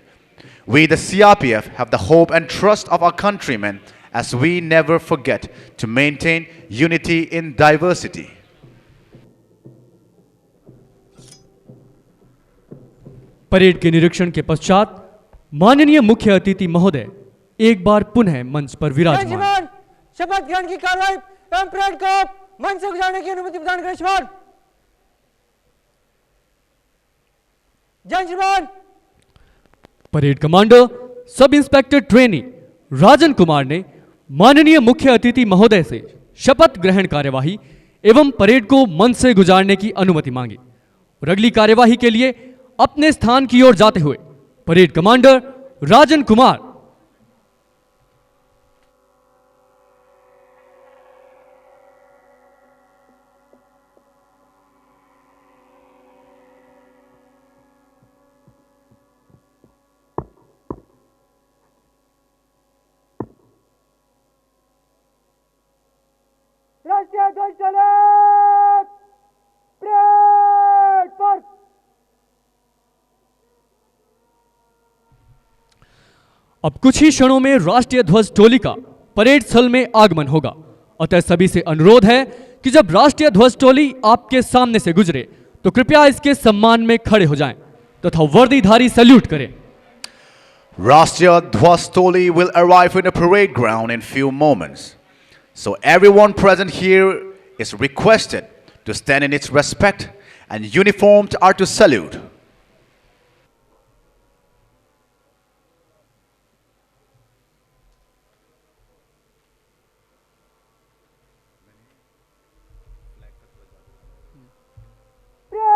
We, the CRPF, have the hope and trust of our countrymen as we never forget to maintain unity in diversity. Parade के निरीक्षण के पश्चात माननीय मुख्य अतिथि महोदय एक बार पुनः मंच पर विराजमान। श्रीमान शपथ ग्रहण की कार्रवाई एवं परेड को मंच से गुजारने की अनुमति प्रदान करें श्रीमान। जय श्रीमान। Parade commander sub inspector trainee Rajan Kumar ने माननीय मुख्य अतिथि महोदय से शपथ ग्रहण कार्यवाही एवं परेड को मंच से गुजारने की अनुमति मांगी और अगली कार्यवाही के लिए अपने स्थान की ओर जाते हुए परेड कमांडर राजन कुमार राष्ट्रीय ध्वज चले परेड पर। अब कुछ ही क्षणों में राष्ट्रीय ध्वज टोली का परेड स्थल में आगमन होगा। अतः सभी से अनुरोध है कि जब राष्ट्रीय ध्वज टोली आपके सामने से गुजरे तो कृपया इसके सम्मान में खड़े हो जाएं तथा वर्दीधारी सैल्यूट करें। Rashtriya Dhwaj Toli will arrive in the parade ground in few moments. So everyone present here is requested to stand in its respect and uniformed are to salute. Parade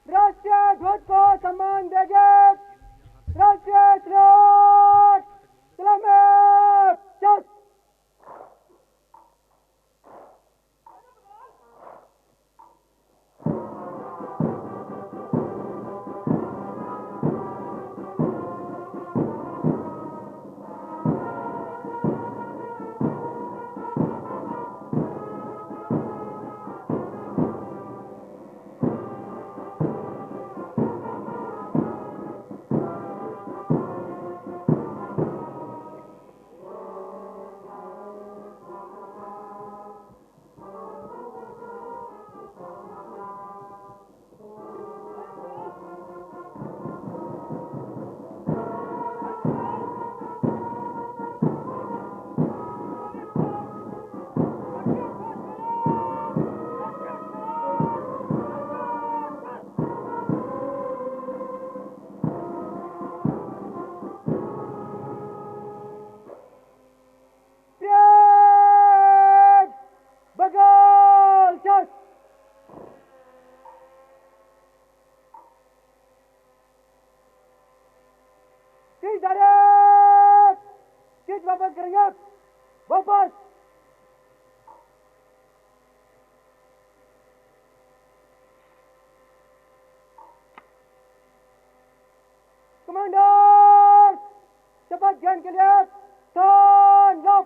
राष्ट्रीय ध्वज को सम्मान देंगे। राष्ट्रीय ध्वज सलामत चल। वापस करेंगे वापस। कमांडर शपथ ग्रहण के लिए स्थान लो।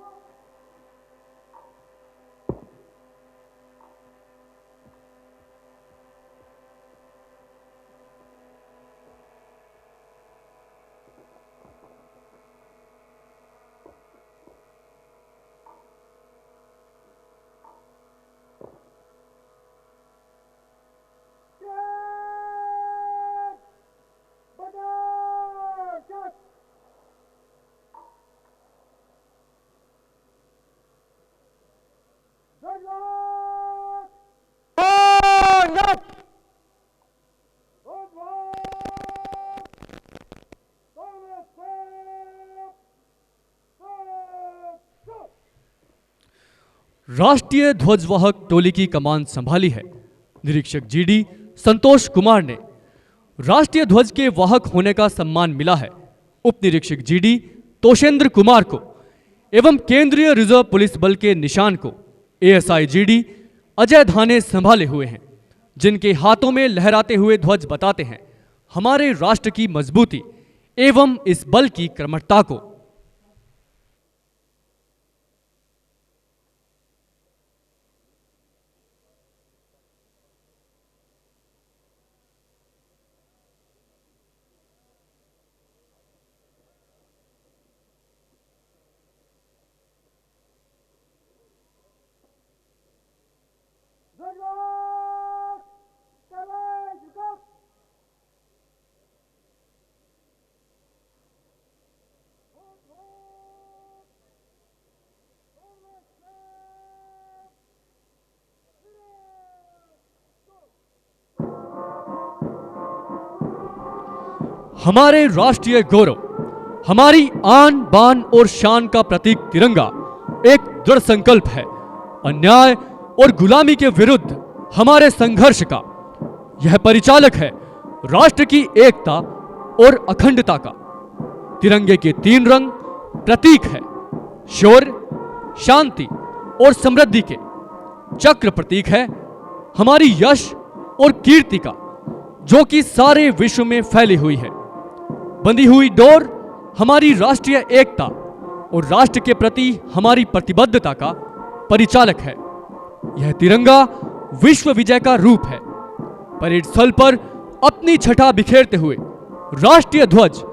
राष्ट्रीय ध्वजवाहक टोली की कमान संभाली है निरीक्षक जीडी संतोष कुमार ने। राष्ट्रीय ध्वज के वाहक होने का सम्मान मिला है उप निरीक्षक जीडी तोषेंद्र कुमार को एवं केंद्रीय रिजर्व पुलिस बल के निशान को एएसआई जीडी अजय धाने संभाले हुए हैं, जिनके हाथों में लहराते हुए ध्वज बताते हैं हमारे राष्ट्र की मजबूती एवं इस बल की कर्मठता को। हमारे राष्ट्रीय गौरव, हमारी आन बान और शान का प्रतीक तिरंगा एक दृढ़ संकल्प है। अन्याय और गुलामी के विरुद्ध हमारे संघर्ष का यह परिचालक है। राष्ट्र की एकता और अखंडता का तिरंगे के 3 रंग प्रतीक है। शौर्य, शांति और समृद्धि के चक्र प्रतीक है हमारी यश और कीर्ति का, जो कि सारे विश्व में फैली हुई है। बंधी हुई डोर हमारी राष्ट्रीय एकता और राष्ट्र के प्रति हमारी प्रतिबद्धता का परिचालक है। यह तिरंगा विश्व विजय का रूप है। परेड स्थल पर अपनी छठा बिखेरते हुए राष्ट्रीय ध्वज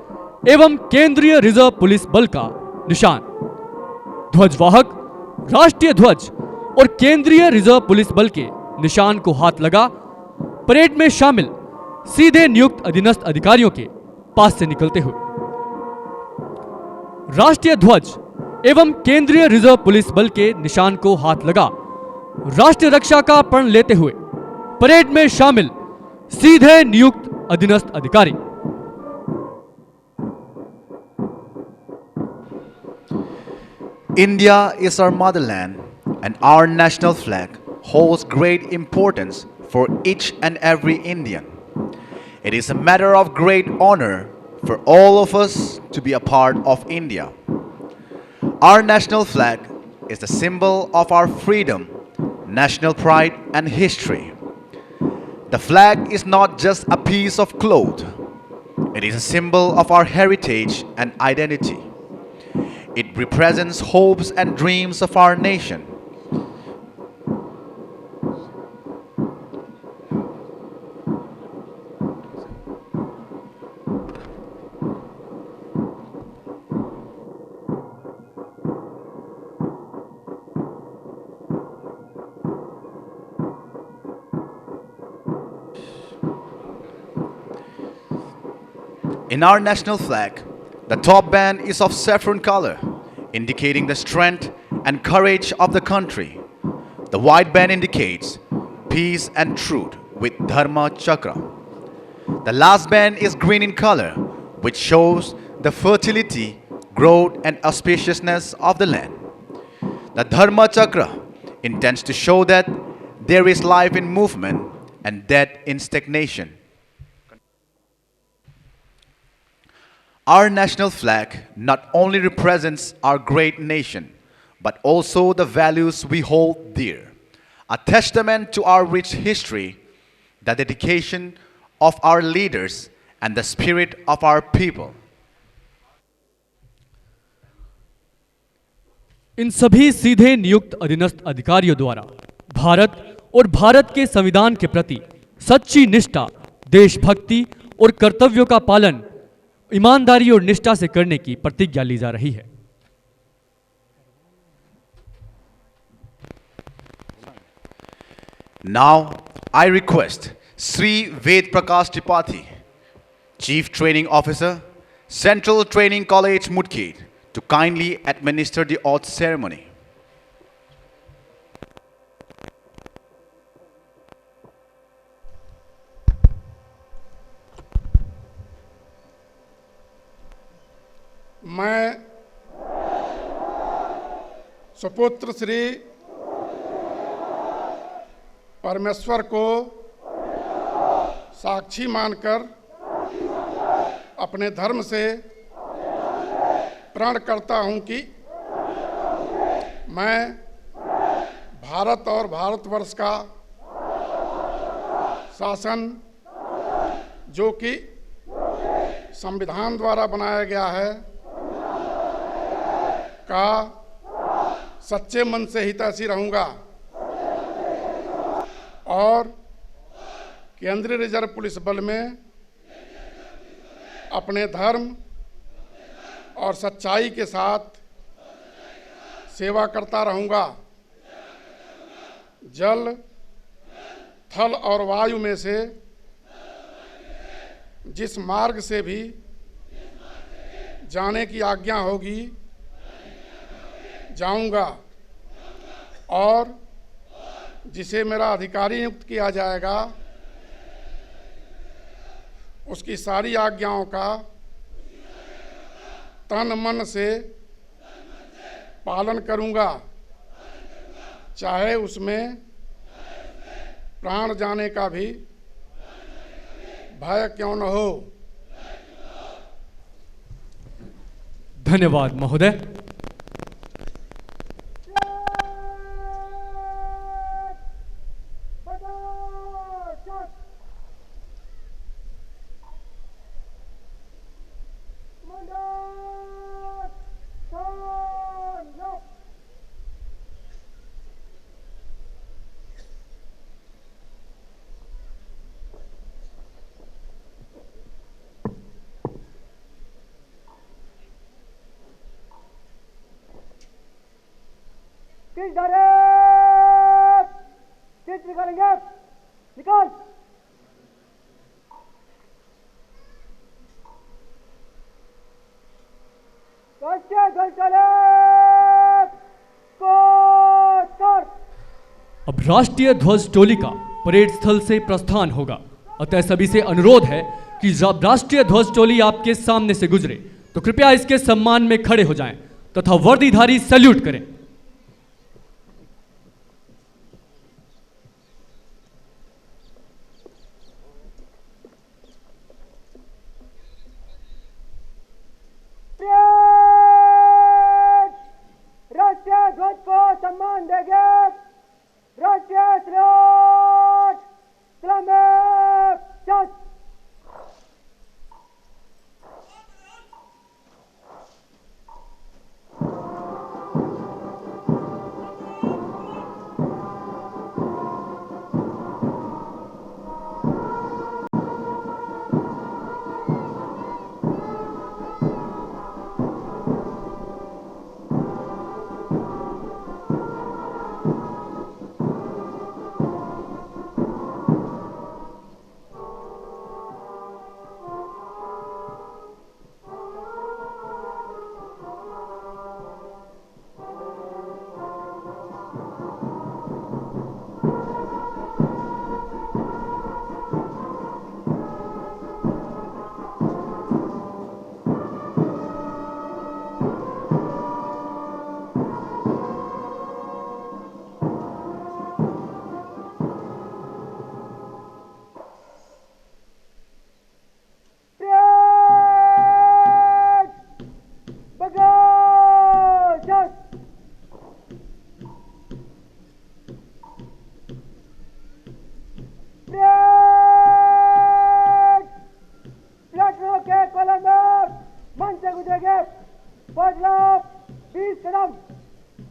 एवं केंद्रीय रिजर्व पुलिस बल का निशान, ध्वजवाहक राष्ट्रीय ध्वज और केंद्रीय रिजर्व पुलिस बल के निशान को हाथ लगा परेड में शामिल सीधे नियुक्त अधीनस्थ अधिकारियों के पास से निकलते हुए राष्ट्रीय ध्वज एवं केंद्रीय रिजर्व पुलिस बल के निशान को हाथ लगा राष्ट्रीय रक्षा का प्रण लेते हुए परेड में शामिल सीधे नियुक्त अधीनस्थ अधिकारी। India is our motherland, and our national flag holds great importance for each and every Indian. It is a matter of great honor for all of us to be a part of India. Our national flag is the symbol of our freedom, national pride, and history. The flag is not just a piece of cloth, it is a symbol of our heritage and identity. It represents hopes and dreams of our nation. In our national flag, the top band is of saffron color, indicating the strength and courage of the country. The white band indicates peace and truth with Dharma Chakra. The last band is green in color, which shows the fertility, growth, and auspiciousness of the land. The Dharma Chakra intends to show that there is life in movement and death in stagnation. Our national flag not only represents our great nation, but also the values we hold dear, a testament to our rich history, the dedication of our leaders, and the spirit of our people. इन सभी सीधे नियुक्त अधीनस्थ अधिकारियों द्वारा भारत और भारत के संविधान के प्रति सच्ची निष्ठा, देशभक्ति और कर्तव्यों का पालन ईमानदारी और निष्ठा से करने की प्रतिज्ञा ली जा रही है। Now, I request Sri Ved Prakash Tripathi, Chief Training Officer, Central Training College, Mudkhed, to kindly administer the oath ceremony. मैं सुपुत्र श्री परमेश्वर को साक्षी मानकर अपने धर्म से प्रण करता हूं कि मैं भारत और भारतवर्ष का शासन, जो कि संविधान द्वारा बनाया गया है, का सच्चे मन से हितैषी रहूंगा और केंद्रीय रिजर्व पुलिस बल में अपने धर्म और सच्चाई के साथ सेवा करता रहूंगा। जल, थल और वायु में से जिस मार्ग से भी जाने की आज्ञा होगी जाऊंगा और जिसे मेरा अधिकारी नियुक्त किया जाएगा उसकी सारी आज्ञाओं का तन मन से पालन करूंगा, चाहे उसमें प्राण जाने का भी भय क्यों न हो। धन्यवाद महोदय। किस डायरेक्ट किस निकालेंगे, निकाल। राष्ट्रीय ध्वज चले, अब राष्ट्रीय ध्वज टोली का परेड स्थल से प्रस्थान होगा। अतः सभी से अनुरोध है कि जब राष्ट्रीय ध्वज टोली आपके सामने से गुजरे तो कृपया इसके सम्मान में खड़े हो जाएं तथा वर्दीधारी सैल्यूट करें। राष्ट्रीय ध्वज को सम्मान देंगे। राष्ट्रीय सैल्यूट, सलामी, चार्ज।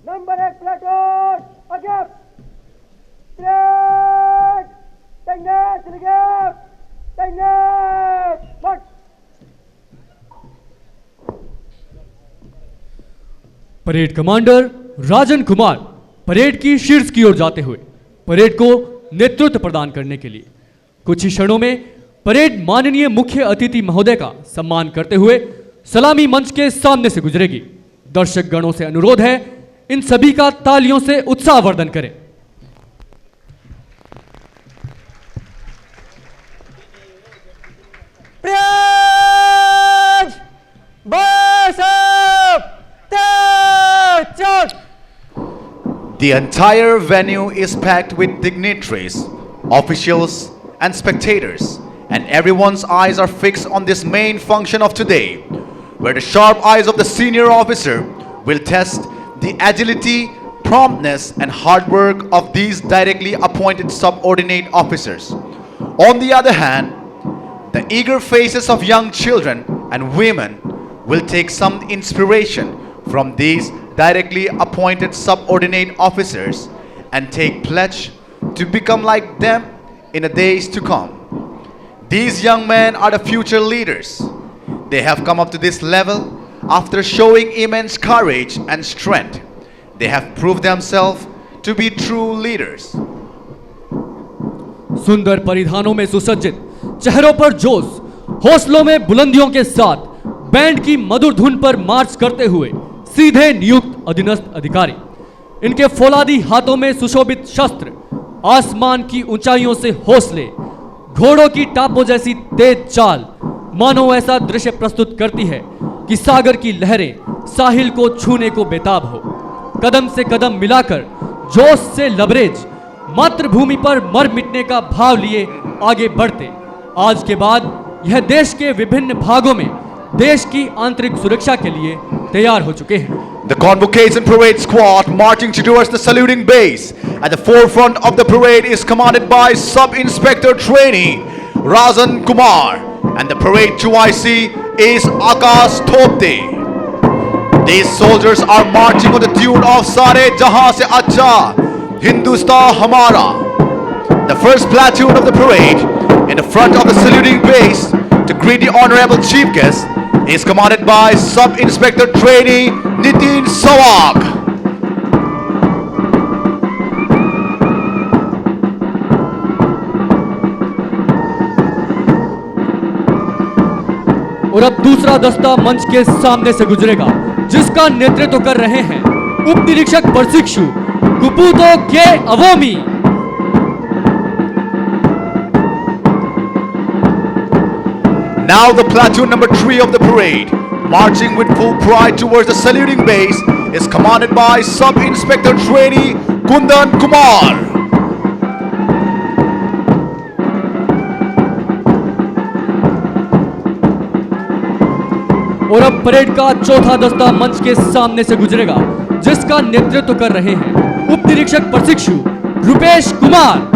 नंबर 1 प्लेटून आगे, स्ट्रेट, तैनात, मार्च। Parade commander Rajan Kumar parade की शीर्ष की ओर जाते हुए परेड को नेतृत्व प्रदान करने के लिए कुछ ही क्षणों में परेड माननीय मुख्य अतिथि महोदय का सम्मान करते हुए सलामी मंच के सामने से गुजरेगी। दर्शक गणों से अनुरोध है इन सभी का तालियों से उत्साहवर्धन करें। परेड बस up, charge. The entire venue is packed with dignitaries, officials, and spectators, and everyone's eyes are fixed on this main function of today, where the sharp eyes of the senior officer will test the agility, promptness, and hard work of these directly appointed subordinate officers. On the other hand, the eager faces of young children and women will take some inspiration from these directly appointed subordinate officers and take pledge to become like them in the days to come. These young men are the future leaders. They have come up to this level after showing immense courage and strength. They have proved themselves to be true leaders. सुंदर परिधानों में सुसज्जित, चेहरों पर जोश, हौसलों में बुलंदियों के साथ बैंड की मधुर धुन पर मार्च करते हुए सीधे नियुक्त अधीनस्थ अधिकारी, इनके फौलादी हाथों में सुशोभित शस्त्र, आसमान की ऊंचाइयों से हौसले, घोड़ों की टापों जैसी तेज चाल मानो ऐसा दृश्य प्रस्तुत करती है कि सागर की लहरें साहिल को छूने को बेताब हो। कदम से कदम मिलाकर जोश से लबरेज मातृभूमि पर मर मिटने का भाव लिए आगे बढ़ते आज के बाद यह देश के विभिन्न भागों में देश की आंतरिक सुरक्षा के लिए तैयार हो चुके हैं। The Convocation Parade Squad marching towards the saluting base. At the forefront of the parade is commanded by Sub-Inspector Trainee Razan Kumar, and the parade 2IC is Akash Thopte. These soldiers are marching on the tune of Sare Jahan Se Acha Hindustan Hamara. The first platoon of the parade in the front of the saluting base to greet the honorable chief guest is commanded by Sub-Inspector Trainee Nitin Sawag. और अब दूसरा दस्ता मंच के सामने से गुजरेगा, जिसका नेतृत्व कर रहे हैं उप निरीक्षक प्रशिक्षु कुपुतो के अवोमी। Now the platoon number 3 of the parade, marching with full pride towards the saluting base, is commanded by Sub-Inspector Trainee Kundan Kumar. और अब परेड का चौथा दस्ता मंच के सामने से गुजरेगा, जिसका नेतृत्व कर रहे हैं उप निरीक्षक प्रशिक्षु Rupesh Kumar.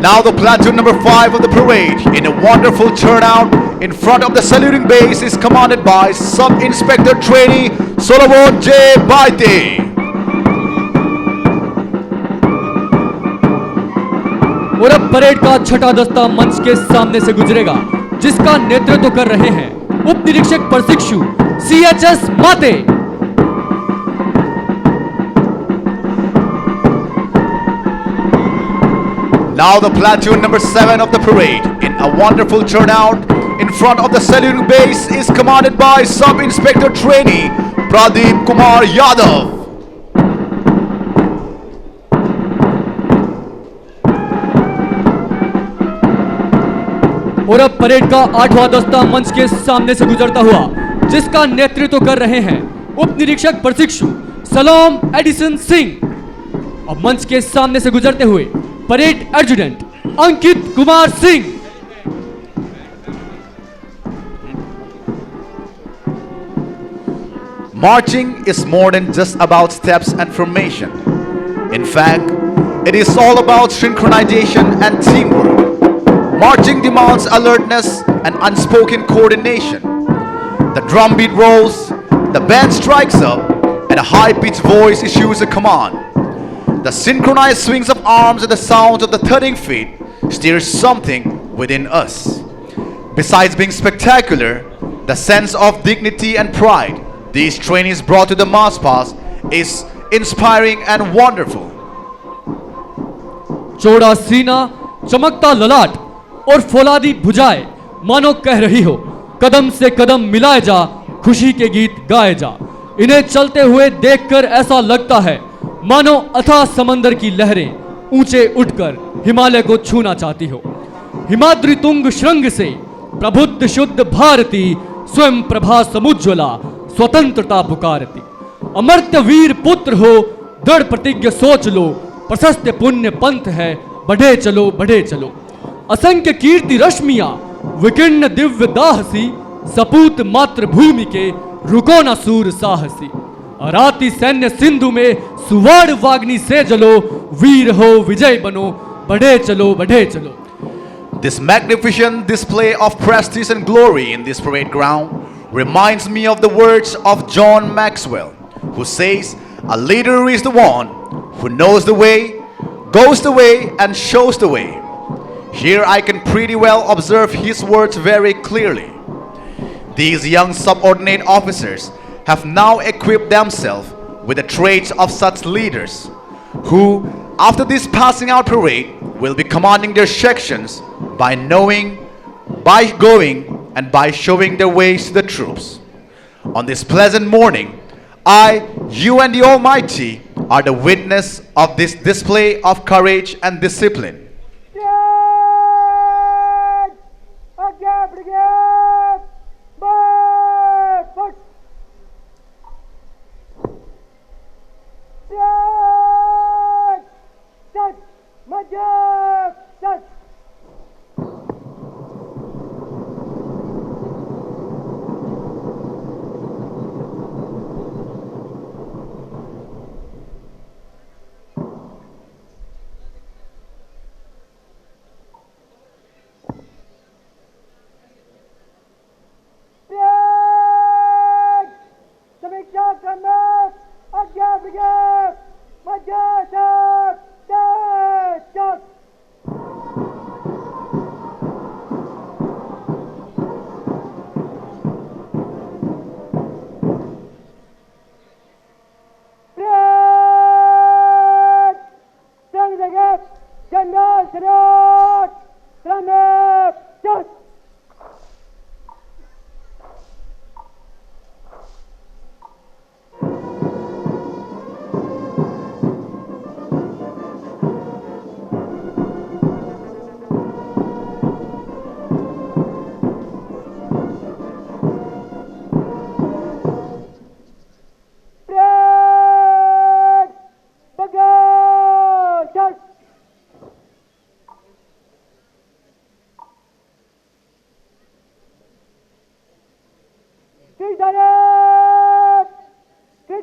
Now the platoon number 5 of the parade, in a wonderful turnout in front of the saluting base, is commanded by Sub-Inspector Trainee Solomon J. Baite. और अब परेड का छठा दस्ता मंच के सामने से गुजरेगा, जिसका नेतृत्व कर रहे हैं उप निरीक्षक प्रशिक्षु CHS माते। Now the platoon number 7 of the parade, in a wonderful turnout in front of the saluting base, is commanded by Sub-Inspector Trainee Pradeep Kumar Yadav. और अब परेड का आठवां दस्ता मंच के सामने से गुजरता हुआ, जिसका नेतृत्व कर रहे हैं उप निरीक्षक प्रशिक्षु सलोम एडिसन सिंह। अब मंच के सामने से गुजरते हुए parade adjutant Ankit Kumar Singh. Marching is more than just about steps and formation. In fact, it is all about synchronization and teamwork. Marching demands alertness and unspoken coordination. The drum beat rolls, the band strikes up, and a high-pitched voice issues a command. The synchronized swings of arms and the sounds of the thudding feet steer something within us. Besides being spectacular, the sense of dignity and pride these trainees brought to the mass pass is inspiring and wonderful. चौड़ा सीना, चमकता ललाट और फौलादी भुजाएं मानो कह रही हो, कदम से कदम मिलाए जा, खुशी के गीत गाए जा। इन्हें चलते हुए देखकर ऐसा लगता है मानो अथाह समंदर की लहरें ऊंचे उठकर हिमालय को छूना चाहती हो। हिमाद्री तुंग श्रृंग से प्रबुद्ध शुद्ध भारती, स्वयं प्रभा समुज्ज्वला स्वतंत्रता पुकारती। अमर्त्य वीर पुत्र हो, दृढ़ प्रतिज्ञ सोच लो, प्रशस्त पुण्य पंथ है, बढ़े चलो बढ़े चलो। असंख्य कीर्ति रश्मियां विकीर्ण दिव्य दाहसी, सपूत मातृभूमि के रुको न सूर साहसी। अराती सैन्य सिंधु में सुवर्ण वाग्नि से जलो, वीर हो विजय बनो, बढ़े चलो बढ़े चलो। This magnificent display of prestige and glory in this parade ground reminds me of the words of John Maxwell, who says, "A leader is the one who knows the way, goes the way, and shows the way." Here I can pretty well observe his words very clearly. These young subordinate officers have now equipped themselves with the traits of such leaders, who, after this passing out parade, will be commanding their sections by knowing, by going, and by showing their ways to the troops. On this pleasant morning, I, you and the Almighty are the witness of this display of courage and discipline.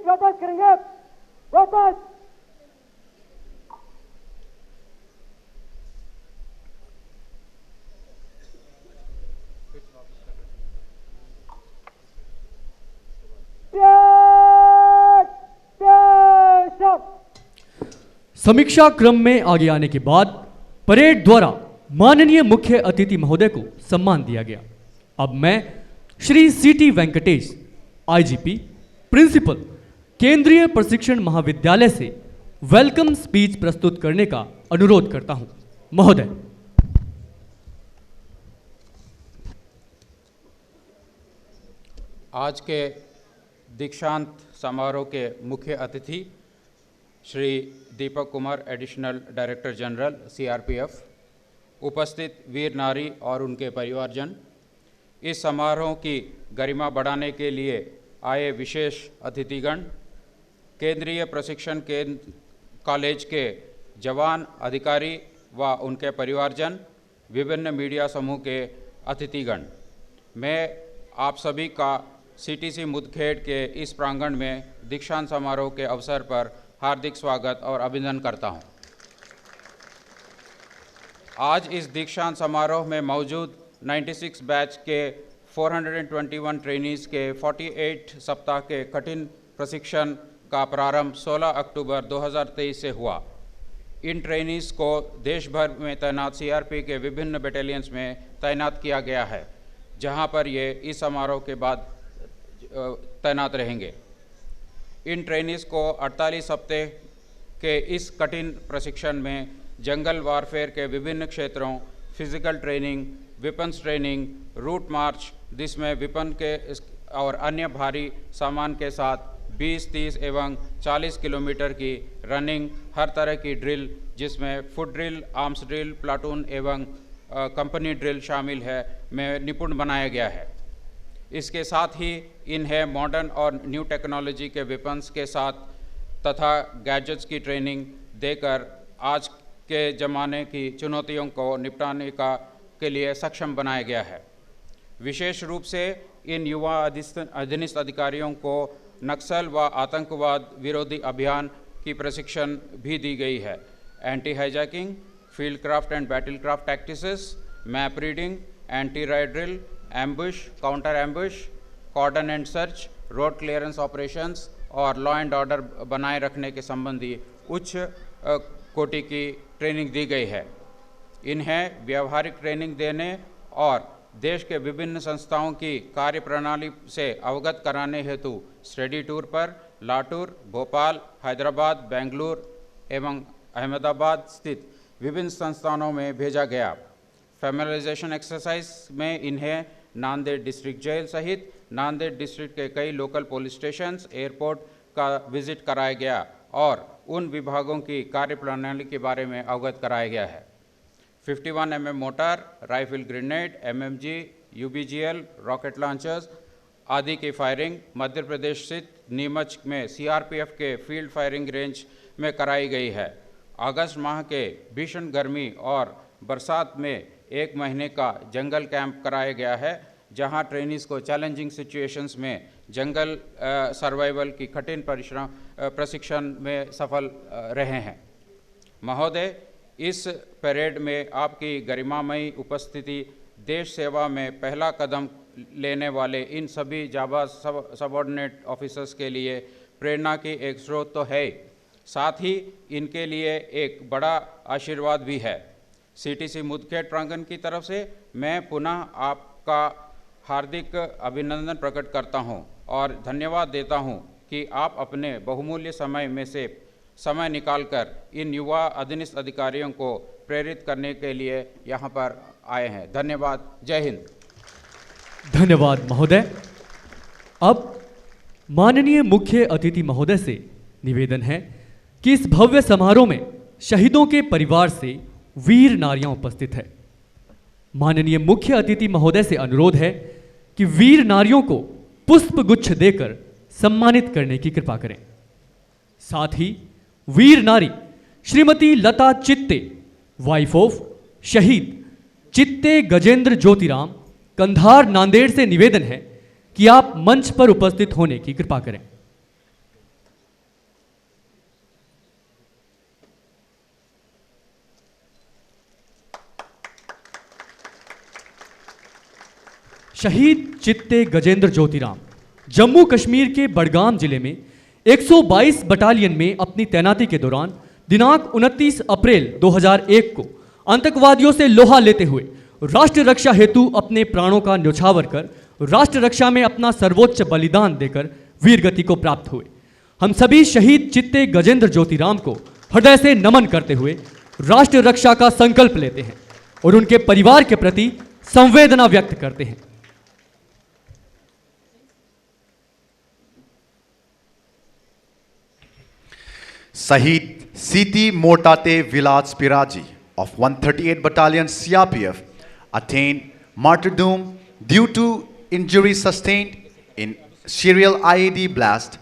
वापस करेंगे, वापस। समीक्षा क्रम में आगे आने के बाद परेड द्वारा माननीय मुख्य अतिथि महोदय को सम्मान दिया गया। अब मैं श्री सीटी वेंकटेश, आईजीपी, प्रिंसिपल, केंद्रीय प्रशिक्षण महाविद्यालय से वेलकम स्पीच प्रस्तुत करने का अनुरोध करता हूं। महोदय। आज के दीक्षांत समारोह के मुख्य अतिथि Shri Deepak Kumar, additional director general CRPF, उपस्थित वीर नारी और उनके परिवारजन, इस समारोह की गरिमा बढ़ाने के लिए आए विशेष अतिथिगण, केंद्रीय प्रशिक्षण केंद्र कॉलेज के जवान, अधिकारी व उनके परिवारजन, विभिन्न मीडिया समूह के अतिथिगण, मैं आप सभी का सीटीसी मुदखेड़ के इस प्रांगण में दीक्षांत समारोह के अवसर पर हार्दिक स्वागत और अभिनंदन करता हूं। आज इस दीक्षांत समारोह में मौजूद 96 बैच के 421 ट्रेनीज़ के 48 सप्ताह के कठिन प्रशिक्षण का प्रारंभ 16 अक्टूबर 2023 से हुआ। इन ट्रेनीज़ को देश भर में तैनात सीआरपी के विभिन्न बटालियंस में तैनात किया गया है, जहां पर ये इस समारोह के बाद तैनात रहेंगे। इन ट्रेनीज़ को 48 हफ्ते के इस कठिन प्रशिक्षण में जंगल वारफेयर के विभिन्न क्षेत्रों, physical training, weapons training, route march, जिसमें वेपन के और अन्य भारी सामान के साथ 20, 30 एवं 40 किलोमीटर की रनिंग, हर तरह की ड्रिल, जिसमें foot drill, arms drill, platoon एवं कंपनी ड्रिल शामिल है, में निपुण बनाया गया है। इसके साथ ही इन्हें मॉडर्न और न्यू टेक्नोलॉजी के वेपन्स के साथ तथा गैजेट्स की ट्रेनिंग देकर आज के ज़माने की चुनौतियों को निपटाने के लिए सक्षम बनाया गया है। विशेष रूप से इन युवा अधीनस्थ अधिकारियों को नक्सल व आतंकवाद विरोधी अभियान की प्रशिक्षण भी दी गई है। Anti hijacking, field craft and battle craft tactics, map reading, anti riot drill, ambush, counter ambush, cordon and search, road clearance operations और लॉ एंड ऑर्डर बनाए रखने के संबंधी उच्च कोटि की ट्रेनिंग दी गई है। इन्हें व्यावहारिक ट्रेनिंग देने और देश के विभिन्न संस्थाओं की कार्यप्रणाली से अवगत कराने हेतु स्टडी टूर पर लातूर, भोपाल, हैदराबाद, बेंगलुरु एवं अहमदाबाद स्थित विभिन्न संस्थानों में भेजा गया। फैमिलाइजेशन एक्सरसाइज में इन्हें नांदेड़ डिस्ट्रिक्ट जेल सहित नांदेड़ डिस्ट्रिक्ट के कई लोकल पुलिस स्टेशंस, एयरपोर्ट का विजिट कराया गया और उन विभागों की कार्यप्रणाली के बारे में अवगत कराया गया है। 51 mm motor, rifle grenade, MMG, UBGL, rocket launchers आदि की फायरिंग मध्य प्रदेश स्थित नीमच में CRPF के फील्ड फायरिंग रेंज में कराई गई है। अगस्त माह के भीषण गर्मी और बरसात में 1 महीने का जंगल कैंप कराया गया है, जहां ट्रेनीज़ को चैलेंजिंग सिचुएशंस में जंगल सर्वाइवल की कठिन प्रशिक्षण में सफल रहे हैं। महोदय, इस परेड में आपकी गरिमामयी उपस्थिति देश सेवा में पहला कदम लेने वाले इन सभी जाबाज सबऑर्डिनेट ऑफिसर्स के लिए प्रेरणा की एक स्रोत तो है, साथ ही इनके लिए एक बड़ा आशीर्वाद भी है। CTC मुदखेड़ प्रांगण की तरफ से मैं पुनः आपका हार्दिक अभिनंदन प्रकट करता हूं और धन्यवाद देता हूं कि आप अपने बहुमूल्य समय में से समय निकालकर इन युवा अधीनस्थ अधिकारियों को प्रेरित करने के लिए यहां पर आए हैं। धन्यवाद। जय हिंद। धन्यवाद महोदय। अब माननीय मुख्य अतिथि महोदय से निवेदन है कि इस भव्य समारोह में शहीदों के परिवार से वीर नारियां उपस्थित है। माननीय मुख्य अतिथि महोदय से अनुरोध है कि वीर नारियों को पुष्प गुच्छ देकर सम्मानित करने की कृपा करें। साथ ही वीर नारी श्रीमती लता चित्ते, वाइफ ऑफ शहीद चित्ते गजेंद्र ज्योतिराम, कंधार नांदेड़ से निवेदन है कि आप मंच पर उपस्थित होने की कृपा करें। शहीद चित्ते गजेंद्र ज्योतिराम जम्मू कश्मीर के बडगाम जिले में 122 बटालियन में अपनी तैनाती के दौरान दिनांक 29 अप्रैल 2001 को आतंकवादियों से लोहा लेते हुए राष्ट्र रक्षा हेतु अपने प्राणों का न्यौछावर कर राष्ट्र रक्षा में अपना सर्वोच्च बलिदान देकर वीरगति को प्राप्त हुए। हम सभी शहीद चित्ते गजेंद्र ज्योतिराम को हृदय से नमन करते हुए राष्ट्र रक्षा का संकल्प लेते हैं और उनके परिवार के प्रति संवेदना व्यक्त करते हैं। Sahid Siti Mortate Vilaj Piraji of 138 Battalion CRPF attained martyrdom due to injuries sustained in serial IED blast